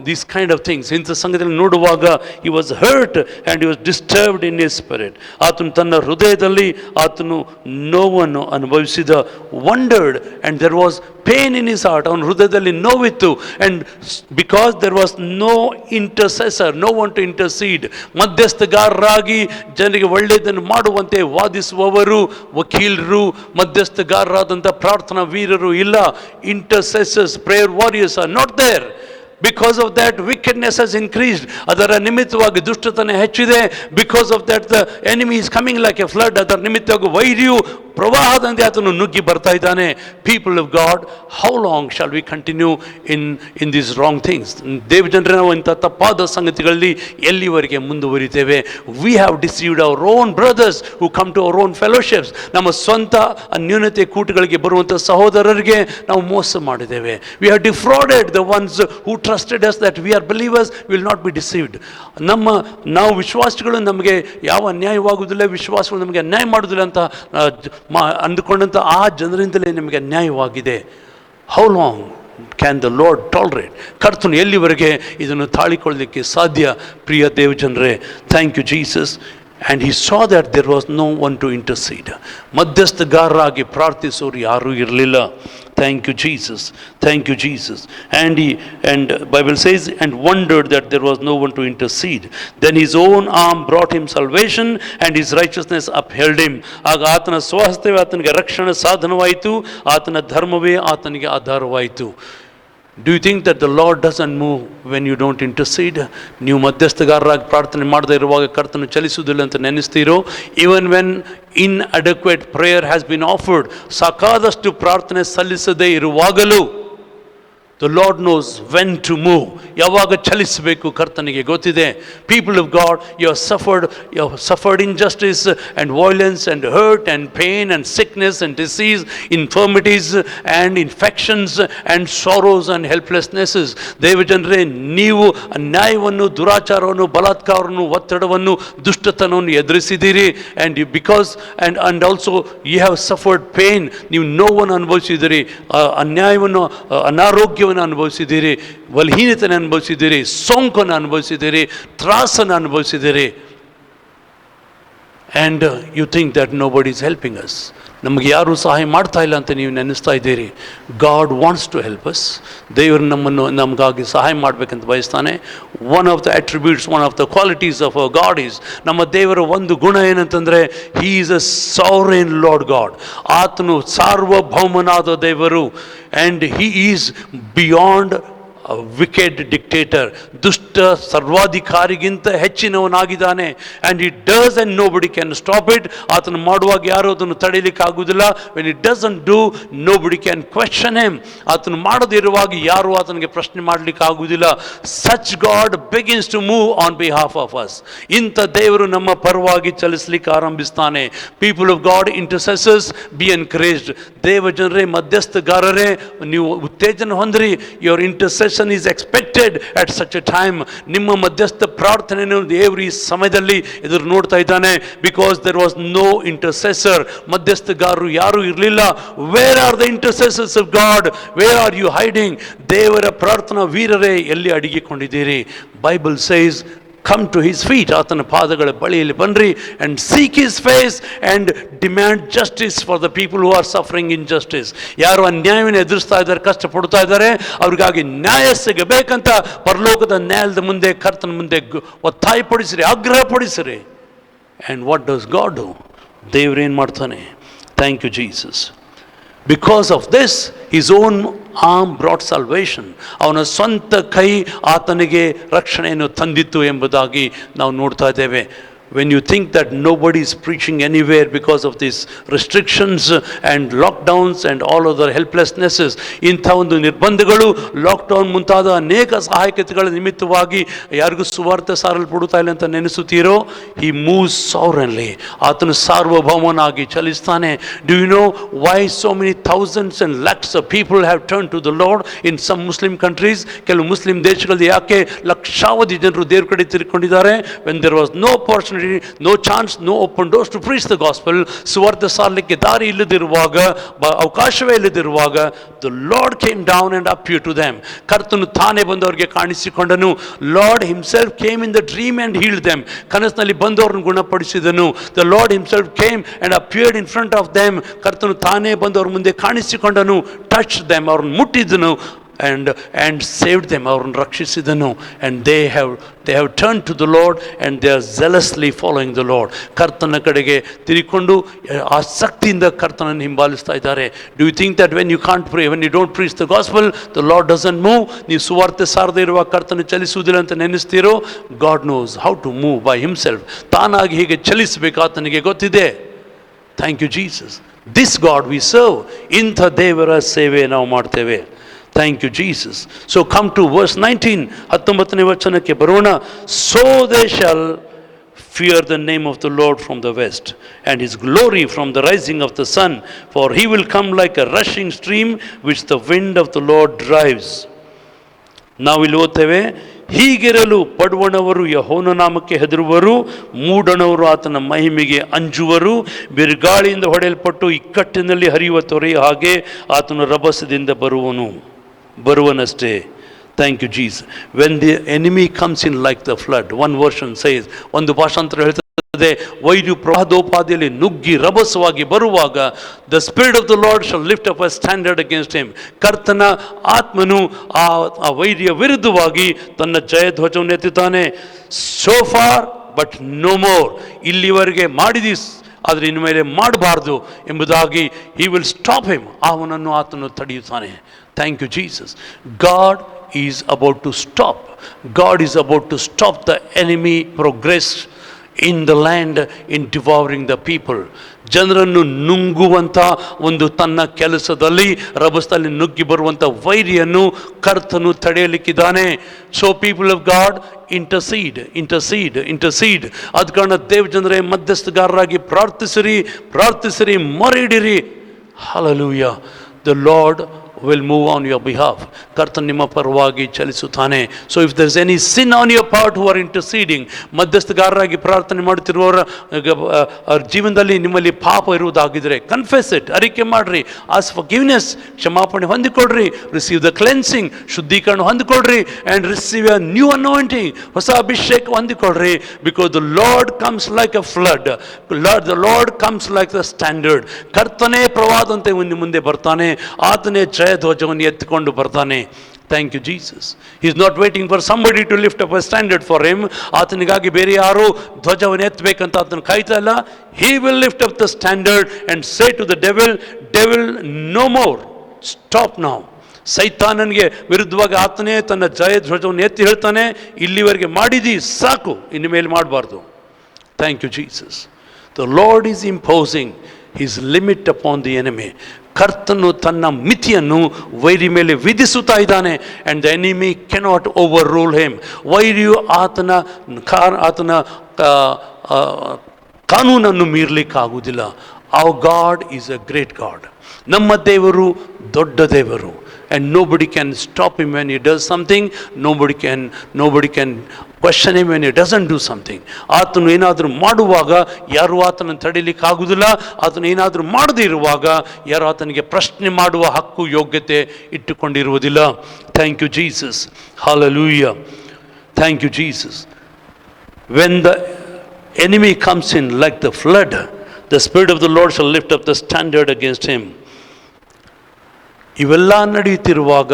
these kind of things, ಇಂಥ ಸಂಗತಿಗಳನ್ನು ನೋಡುವಾಗ he was hurt and he was disturbed in his spirit. ಆತನು ತನ್ನ ಹೃದಯದಲ್ಲಿ ಆತನು ನೋವನ್ನು ಅನುಭವಿಸಿದ. wondered and there was pain in his heart. ಅವನ ಹೃದಯದಲ್ಲಿ ನೋವಿತ್ತು. and because there was no intercessor, no one to intercede, ಮಧ್ಯಸ್ಥಗಾರರಾಗಿ ಜನರಿಗೆ ಒಳ್ಳೆಯದನ್ನು ಮಾಡುವಂತೆ ವಾದಿಸುವವರು, ವಕೀಲರು, ಮಧ್ಯಸ್ಥಗಾರರಾದಂಥ ಪ್ರಾರ್ಥನಾ ವೀರರು ಇಲ್ಲ. intercessors, prayer warriors are not there. Because of that wickedness has increased. ಅದರ ನಿಮಿತ್ತವಾಗಿ ದುಷ್ಟತನ ಹೆಚ್ಚಿದೆ. Because of that the enemy is coming like a flood. ಅದರ ನಿಮಿತ್ತವಾಗಿ ವೈರಿಯು ಪ್ರವಾಹದಂತೆ ಆತನು ನುಗ್ಗಿ ಬರ್ತಾ ಇದ್ದಾನೆ. People of God, how long shall we continue in these wrong things? ದೇವಜನರೇ, ನಾವು ಇಂಥ ತಪ್ಪಾದ ಸಂಗತಿಗಳಲ್ಲಿ ಎಲ್ಲಿವರೆಗೆ ಮುಂದುವರಿತೇವೆ? We have deceived our own brothers who come to our own fellowships. ನಮ್ಮ ಸ್ವಂತ ನ್ಯೂನತೆ ಕೂಟಗಳಿಗೆ ಬರುವಂಥ ಸಹೋದರರಿಗೆ ನಾವು ಮೋಸ ಮಾಡಿದ್ದೇವೆ. We have defrauded the ones who trusted us that we are believers, will not be deceived. ನಾವು ವಿಶ್ವಾಸಿಗಳು, ನಮಗೆ ಯಾವ ಅನ್ಯಾಯವಾಗುವುದಿಲ್ಲ, ವಿಶ್ವಾಸಗಳು ನಮಗೆ ಅನ್ಯಾಯ ಮಾಡುವುದಿಲ್ಲ ಅಂತ ಅಂದುಕೊಂಡಂಥ ಆ ಜನರಿಂದಲೇ ನಮಗೆ ಅನ್ಯಾಯವಾಗಿದೆ. How long can the Lord tolerate? ಕರ್ತನು ಎಲ್ಲಿವರೆಗೆ ಇದನ್ನು ತಾಳಿಕೊಳ್ಳಲಿಕ್ಕೆ ಸಾಧ್ಯ? ಪ್ರಿಯ ದೇವಜನರೇ, thank you Jesus. And he saw that there was no one to intercede. ಮಧ್ಯಸ್ಥಗಾರರಾಗಿ ಪ್ರಾರ್ಥಿಸೋರು ಯಾರೂ ಇರಲಿಲ್ಲ. Thank you Jesus, thank you Jesus. And Bible says, and wondered that there was no one to intercede. Then his own arm brought him salvation and his righteousness upheld him. ಆಗ ಆತನ ಸ್ವಹಸ್ತವೇ ಆತನಿಗೆ ರಕ್ಷಣಾ ಸಾಧನವಾಯಿತು, ಆತನ ಧರ್ಮವೇ ಆತನಿಗೆ ಆಧಾರವಾಯಿತು. Do you think that the Lord doesn't move when you don't intercede? ನೀವು ಮಧ್ಯಸ್ಥಗಾರರಾಗಿ ಪ್ರಾರ್ಥನೆ ಮಾಡದೇ ಇರುವಾಗ ಕರ್ತನು ಚಲಿಸುವುದಿಲ್ಲ ಅಂತ ನೆನೆಸ್ತೀರೋ? Even when inadequate prayer has been offered, ಸಾಕಾದಷ್ಟು ಪ್ರಾರ್ಥನೆ ಸಲ್ಲಿಸದೇ ಇರುವಾಗಲೂ the Lord knows when to move. ಯಾವಾಗ ಚಲಿಸಬೇಕು ಕರ್ತನಿಗೆ ಗೊತ್ತಿದೆ. People of God, you have suffered injustice and violence and hurt and pain and sickness and disease, infirmities and infections and sorrows and helplessnesses. ದೇವಜನರೇ, ನೀವು ಅನ್ಯಾಯವನ್ನು, ದುರಾಚಾರವನ್ನು, ಬಲಾತ್ಕಾರವನ್ನು, ಒತ್ತಡವನ್ನು, ದುಷ್ಟತನವನ್ನು ಎದುರಿಸಿದ್ದೀರಿ. and also you have suffered pain. ನೀವು ನೋವನ್ನು ಅನುಭವಿಸಿದ್ದೀರಿ, ಅನ್ಯಾಯವನ್ನು, ಅನಾರೋಗ್ಯ ಅನುಭವಿಸಿದ್ದೀರಿ, ಬಲಹೀನತೆಯನ್ನು ಅನುಭವಿಸಿದ್ದೀರಿ, ಸೋಂಕನ್ನು ಅನುಭವಿಸಿದ್ದೀರಿ, ತ್ರಾಸನ್ನು ಅನುಭವಿಸಿದ್ದೀರಿ. And you think that nobody is helping us. ನಮಗೆ ಯಾರೂ ಸಹಾಯ ಮಾಡ್ತಾ ಇಲ್ಲ ಅಂತ ನೀವು ನೆನೆಸ್ತಾ ಇದ್ದೀರಿ. God wants to help us. ದೇವರು ನಮಗಾಗಿ ಸಹಾಯ ಮಾಡಬೇಕಂತ ಬಯಸ್ತಾನೆ. One of the attributes, one of the qualities of our God is, ನಮ್ಮ ದೇವರ ಒಂದು ಗುಣ ಏನಂತಂದರೆ, he is a sovereign Lord God. ಆತನು ಸಾರ್ವಭೌಮನಾದ ದೇವರು. And he is beyond wicked dictator. ದುಷ್ಟ ಸರ್ವಾಧಿಕಾರಿಗಿಂತ ಹೆಚ್ಚಿನವನಾಗಿದ್ದಾನೆ. And it does and nobody can stop it. ಆತನು ಮಾಡುವಾಗ ಯಾರೂ ಅದನ್ನು ತಡೀಲಿಕ್ಕೆ ಆಗುವುದಿಲ್ಲ. When it doesn't do, nobody can question him. ಆತನು ಮಾಡದಿರುವಾಗ ಯಾರೂ ಆತನಿಗೆ ಪ್ರಶ್ನೆ ಮಾಡಲಿಕ್ಕೆ ಆಗುವುದಿಲ್ಲ. Such God begins to move on behalf of us. ಇಂಥ ದೇವರು ನಮ್ಮ ಪರವಾಗಿ ಚಲಿಸಲಿಕ್ಕೆ ಆರಂಭಿಸ್ತಾನೆ. People of God, intercessors, be encouraged. ದೇವ ಜನರೇ, ಮಧ್ಯಸ್ಥಗಾರರೇ, ನೀವು ಉತ್ತೇಜನ ಹೊಂದ್ರಿ. Your intercession is expected at such a time. ನಿಮ್ಮ ಮಧ್ಯಸ್ಥ ಪ್ರಾರ್ಥನೆಯನ್ನು ದೇವರು ಈ ಸಮಯದಲ್ಲಿ ಎದುರು ನೋಡ್ತಾ ಇದ್ದಾನೆ. Because there was no intercessor. ಮಧ್ಯಸ್ಥಗಾರರು ಯಾರೂ ಇರಲಿಲ್ಲ. Where are the intercessors of God? Where are you hiding? ದೇವರ ಪ್ರಾರ್ಥನಾ ವೀರರೇ, ಎಲ್ಲಿ ಅಡಗಿಕೊಂಡಿದ್ದೀರಿ? Bible says, come to his feet. ಆತನ ಪಾದಗಳ ಬಳಿಯಲ್ಲಿ ಬನ್ನಿರಿ. and seek his face and demand justice for the people who are suffering injustice. ಯಾರು ಅನ್ಯಾಯವನ್ನು ಎದುರಿಸ್ತಾ ಇದ್ದಾರೆ, ಕಷ್ಟಪಡ್ತಾ ಇದ್ದಾರೆ, ಅವ್ರಿಗಾಗಿ ನ್ಯಾಯ ಸಿಗಬೇಕಂತ ಪರಲೋಕದ ನ್ಯಾಯದ ಮುಂದೆ, ಕರ್ತನ ಮುಂದೆ ಒತ್ತಾಯಪಡಿಸಿರಿ, ಆಗ್ರಹಪಡಿಸಿರಿ. and what does God do? ದೇವರೇನು ಮಾಡ್ತಾನೆ? Thank you Jesus. Because of this his own arm brought salvation. ಅವನ ಸ್ವಂತ ಕೈ ಆತನಿಗೆ ರಕ್ಷಣೆಯನ್ನು ತಂದಿತ್ತು ಎಂಬುದಾಗಿ ನಾವು ನೋಡ್ತಾ ಇದ್ದೇವೆ. When you think that nobody is preaching anywhere because of these restrictions and lockdowns and all other helplessnesses, ಇಂಥ ಒಂದು ನಿರ್ಬಂಧಗಳು, ಲಾಕ್ಡೌನ್ ಮುಂತಾದ ಅನೇಕ ಸಹಾಯಕತೆಗಳ ನಿಮಿತ್ತವಾಗಿ ಯಾರಿಗೂ ಸುವಾರ್ತೆ ಸಾರಲ್ಪಡುತ್ತಾ ಇಲ್ಲ ಅಂತ ನೆನೆಸುತ್ತೀರೋ, he moves sovereignly. ಆತನು ಸಾರ್ವಭೌಮನಾಗಿ ಚಲಿಸ್ತಾನೆ. Do you know why so many thousands and lakhs of people have turned to the Lord in some Muslim countries? ಕೆಲವು ಮುಸ್ಲಿಂ ದೇಶಗಳಲ್ಲಿ ಯಾಕೆ ಲಕ್ಷಾವಧಿ ಜನರು ದೇವರ ಕಡೆ ತಿರುಗಿಕೊಂಡಿದ್ದಾರೆ? When there was no opportunity, no chance, no open doors to preach the gospel, ಸುವಾರ್ತೆ ಸಾರಲಿಕ್ಕೆ ದಾರಿ ಇಲ್ಲದಿರುವಾಗ, ಅವಕಾಶವೇ ಇಲ್ಲದಿರುವಾಗ, the Lord came down and appeared to them. ಕರ್ತನು ತಾನೇ ಬಂದವರಿಗೆ ಕಾಣಿಸಿಕೊಂಡನು. Lord himself came in the dream and healed them. ಕನಸಿನಲ್ಲಿ ಬಂದವರನ್ನು ಗುಣಪಡಿಸಿದನು. The Lord himself came and appeared in front of them. ಕರ್ತನು ತಾನೇ ಬಂದವರ ಮುಂದೆ ಕಾಣಿಸಿಕೊಂಡನು, touched them, ಅವರನ್ನು ಮುಟ್ಟಿದನು, and saved them, ಅವರನ್ನು ರಕ್ಷಿಸಿದನು. and they have turned to the Lord and they are zealously following the Lord. ಕರ್ತನ ಕಡೆಗೆ ತಿರುಗಿಕೊಂಡು ಆಸಕ್ತಿಯಿಂದ ಕರ್ತನನ್ನು ಹಿಂಬಾಲಿಸ್ತಾ ಇದ್ದಾರೆ. do you think that when you can't pray, when you don't preach the gospel, the Lord doesn't move? ನೀವು ಸುವಾರ್ತೆ ಸಾರದೇ ಇರುವ ಕರ್ತನ ಚಲಿಸುವುದಿಲ್ಲ ಅಂತ ನೆನೆಸ್ತೀರೋ? God knows how to move by himself. ತಾನಾಗಿ ಹೀಗೆ ಚಲಿಸಬೇಕು ಆತನಿಗೆ ಗೊತ್ತಿದೆ. Thank you Jesus. This God we serve. ಇಂಥ ದೇವರ ಸೇವೆ ನಾವು ಮಾಡ್ತೇವೆ. Thank you, Jesus. So come to verse 19. 19ನೇ ವಚನಕ್ಕೆ ಬರೋಣ. So they shall fear the name of the Lord from the west, and his glory from the rising of the sun. For he will come like a rushing stream, which the wind of the Lord drives. ನಾವಿಲ್ಲಿ ಓದ್ತೇವೆ, ಹೀಗಿರಲು ಪಡುವಣವರು ಯೆಹೋವನ ನಾಮಕ್ಕೆ ಹೆದರುವರು, ಮೂಡಣವರು ಆತನ ಮಹಿಮೆಗೆ ಅಂಜುವರು. ಬಿರುಗಾಳಿಯಿಂದ ಹೊಡೆಯಲ್ಪಟ್ಟು ಇಕ್ಕಟ್ಟಿನಲ್ಲಿ ಹರಿಯುವ ತೊರೆಯ ಹಾಗೆ ಆತನ ರಭಸದಿಂದ ಬರುವನಷ್ಟೇ. Thank you, Jesus. When the enemy comes in like the flood, one version says, ಒಂದು ಭಾಷಾಂತರ ಹೇಳ್ತದೆ, ವೈರು ಪ್ರವಾಹೋಪಾದಿಯಲ್ಲಿ ನುಗ್ಗಿ ರಭಸವಾಗಿ ಬರುವಾಗ, the spirit of the Lord shall lift up a standard against him. ಕರ್ತನ ಆತ್ಮನು ಆ ವೈರಿಯ ವಿರುದ್ಧವಾಗಿ ತನ್ನ ಜಯಧ್ವಜವನ್ನು ಎತ್ತುತ್ತಾನೆ. So far but no more. ಇಲ್ಲಿವರೆಗೆ ಮಾಡಿದೀಸ್, ಆದರೆ ಇನ್ನು ಮೇಲೆ ಮಾಡಬಾರ್ದು ಎಂಬುದಾಗಿ he will stop him. ಅವನನ್ನು ಆತನು ತಡೆಯುತ್ತಾನೆ. Thank you, Jesus. God is about to stop. God is about to stop the enemy progress in the land in devouring the people. ಜನರನ್ನು ನುಂಗುವಂಥ ಒಂದು ತನ್ನ ಕೆಲಸದಲ್ಲಿ ರಭಸದಲ್ಲಿ ನುಗ್ಗಿ ಬರುವಂಥ ವೈರಿಯನ್ನು ಕರ್ತನು ತಡೆಯಲಿಕ್ಕಿದ್ದಾನೆ. So people of God, intercede. ಅದ ಕಾರಣ ದೇವ ಜನರೇ, ಮಧ್ಯಸ್ಥಗಾರರಾಗಿ ಪ್ರಾರ್ಥಿಸಿರಿ, ಮೊರೆಯಿಡಿರಿ. Hallelujah. The Lord will move on your behalf. ಕರ್ತನು ನಿಮ್ಮ ಪರವಾಗಿ ಚಲಿಸುತ್ತಾನೆ. So if there is any sin on your part who are interceding, ಮಧ್ಯಸ್ಥಗಾರರಾಗಿ ಪ್ರಾರ್ಥನೆ ಮಾಡುತ್ತಿರುವವರ ಜೀವನದಲ್ಲಿ ನಿಮ್ಮಲ್ಲಿ ಪಾಪ ಇರುವುದಾಗಿದ್ದರೆ confess it, ಅರಿಕೆ ಮಾಡ್ರಿ, ask forgiveness, ಕ್ಷಮಾಪಣೆ ಹೊಂದಿಕೊಳ್ಳ್ರಿ, receive the cleansing, ಶುದ್ಧೀಕರಣ ಹೊಂದಿಕೊಳ್ಳ್ರಿ, and receive a new anointing, ಹೊಸ ಅಭಿಷೇಕ ಹೊಂದಿಕೊಳ್ಳ್ರಿ. Because the Lord comes like a flood. The Lord comes like the standard. ಕರ್ತನೇ ಪ್ರವಾದಂತೆ ಮುಂದೆ ಬರ್ತಾನೆ, ಆತನೇ ಜಯಧ್ವಜವನ್ನು ಎತ್ತಿಕೊಂಡು ಬರ್ತಾನೆ. Thank you, Jesus. He is not waiting for somebody to lift up a standard for him. ಆತನಿಗಾಗಿ ಬೇರೆ ಯಾರು ಧ್ವಜವನ್ನು ಎತ್ತಬೇಕಂತ ಆತನ ಕಾಯ್ತಾ ಇಲ್ಲ. He will lift up the standard and say to the devil, no more, stop now. ಸೈತಾನನಿಗೆ ವಿರುದ್ಧವಾಗಿ ಆತನೇ ತನ್ನ ಜಯಧ್ವಜವನ್ನು ಎತ್ತಿ ಹೇಳ್ತಾನೆ, ಇಲ್ಲಿವರೆಗೆ ಮಾಡಿದಿ ಸಾಕು, ಇನ್ನು ಮೇಲೆ ಮಾಡಬಾರ್ದು. Thank you, Jesus. The Lord is imposing his limit upon the enemy. ಕರ್ತನು ತನ್ನ ಮಿತಿಯನ್ನು ವೈರಿ ಮೇಲೆ ವಿಧಿಸುತ್ತಾ ಇದ್ದಾನೆ. and the enemy cannot overrule him. ವೈರಿಯು ಆತನ ಕಾನೂನನ್ನು ಮೀರಲಿಕ್ಕಾಗುವುದಿಲ್ಲ. our God is a great God. ನಮ್ಮ ದೇವರು ದೊಡ್ಡ ದೇವರು. and nobody can stop him when he does something. nobody can question him when he doesn't do something. ಆತನು ಏನಾದರೂ ಮಾಡುವಾಗ ಯಾರು ಆತನನ್ನು ತಡೀಲಿಕ್ಕೆ ಆಗುವುದಿಲ್ಲ. ಆತನು ಏನಾದರೂ ಮಾಡದೇ ಇರುವಾಗ ಯಾರು ಆತನಿಗೆ ಪ್ರಶ್ನೆ ಮಾಡುವ ಹಕ್ಕು ಯೋಗ್ಯತೆ ಇಟ್ಟುಕೊಂಡಿರುವುದಿಲ್ಲ. Thank you Jesus. Hallelujah. Thank you Jesus. when the enemy comes in like the flood, the Spirit of the Lord shall lift up the standard against him. ಇವೆಲ್ಲ ನಡೆಯುತ್ತಿರುವಾಗ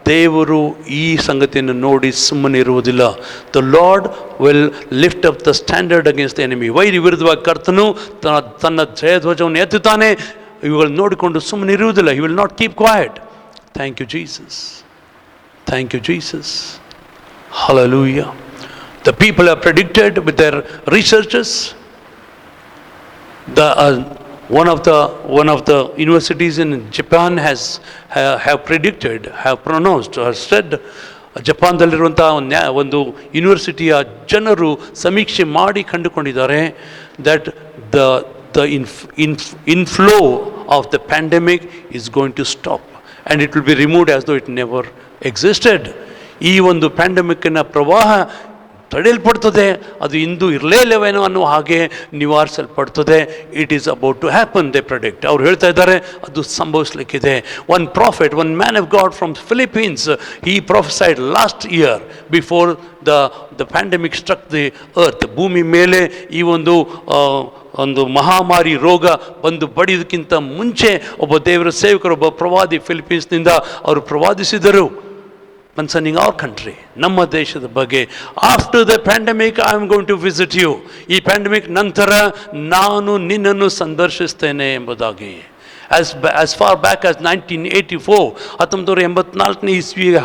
ದೇವರು ಈ ಸಂಗತಿಯನ್ನು ನೋಡಿ ಸುಮ್ಮನೆ ಇರುವುದಿಲ್ಲ. The Lord will lift up the standard against the enemy. ವೈರಿ ವಿರುದ್ಧವಾಗಿ ಕರ್ತನು ತನ್ನ ಜಯಧ್ವಜವನ್ನು ಎತ್ತುತ್ತಾನೆ. ಇವುಗಳು ನೋಡಿಕೊಂಡು ಸುಮ್ಮನೆ ಇರುವುದಿಲ್ಲ. He will not keep quiet. Thank you Jesus. Thank you Jesus. Hallelujah. The people are predicted with their researches. One of the universities in Japan have pronounced or said, ಜಪಾನ್ದಲ್ಲಿರುವಂಥ ಒಂದು ಯೂನಿವರ್ಸಿಟಿಯ ಜನರು ಸಮೀಕ್ಷೆ ಮಾಡಿ ಕಂಡುಕೊಂಡಿದ್ದಾರೆ that the inflow of the pandemic is going to stop and it will be removed as though it never existed. ಈ ಒಂದು ಪ್ಯಾಂಡಮಿಕ್ನ ಪ್ರವಾಹ ತಡೆಯಲ್ಪಡ್ತದೆ, ಅದು ಇಂದು ಇರಲೇ ಇಲ್ಲವೇನೋ ಅನ್ನೋ ಹಾಗೆ ನಿವಾರಿಸಲ್ಪಡ್ತದೆ. It is about to happen, they predict. ಅವ್ರು ಹೇಳ್ತಾ ಇದ್ದಾರೆ ಅದು ಸಂಭವಿಸಲಿಕ್ಕಿದೆ. One prophet, one man of God from Philippines, he prophesied last year before the pandemic struck the earth. ಭೂಮಿ ಮೇಲೆ ಈ ಒಂದು ಮಹಾಮಾರಿ ರೋಗ ಬಂದು ಬಡಿಯೋದಕ್ಕಿಂತ ಮುಂಚೆ ಒಬ್ಬ ದೇವರ ಸೇವಕರು, ಒಬ್ಬ ಪ್ರವಾದಿ ಫಿಲಿಪೀನ್ಸ್ನಿಂದ ಅವರು ಪ್ರವಾದಿಸಿದರು concerning our country, ನಮ್ಮ ದೇಶದ ಬಗ್ಗೆ. After the pandemic I am going to visit you. ಈ ಪ್ಯಾಂಡಮಿಕ್ ನಂತರ ನಾನು ನಿನ್ನನ್ನು ಸಂದರ್ಶಿಸ್ತೇನೆ ಎಂಬುದಾಗಿ. as far back as 1984, 1984ನೇ ಇಸ್ವಿಗೆ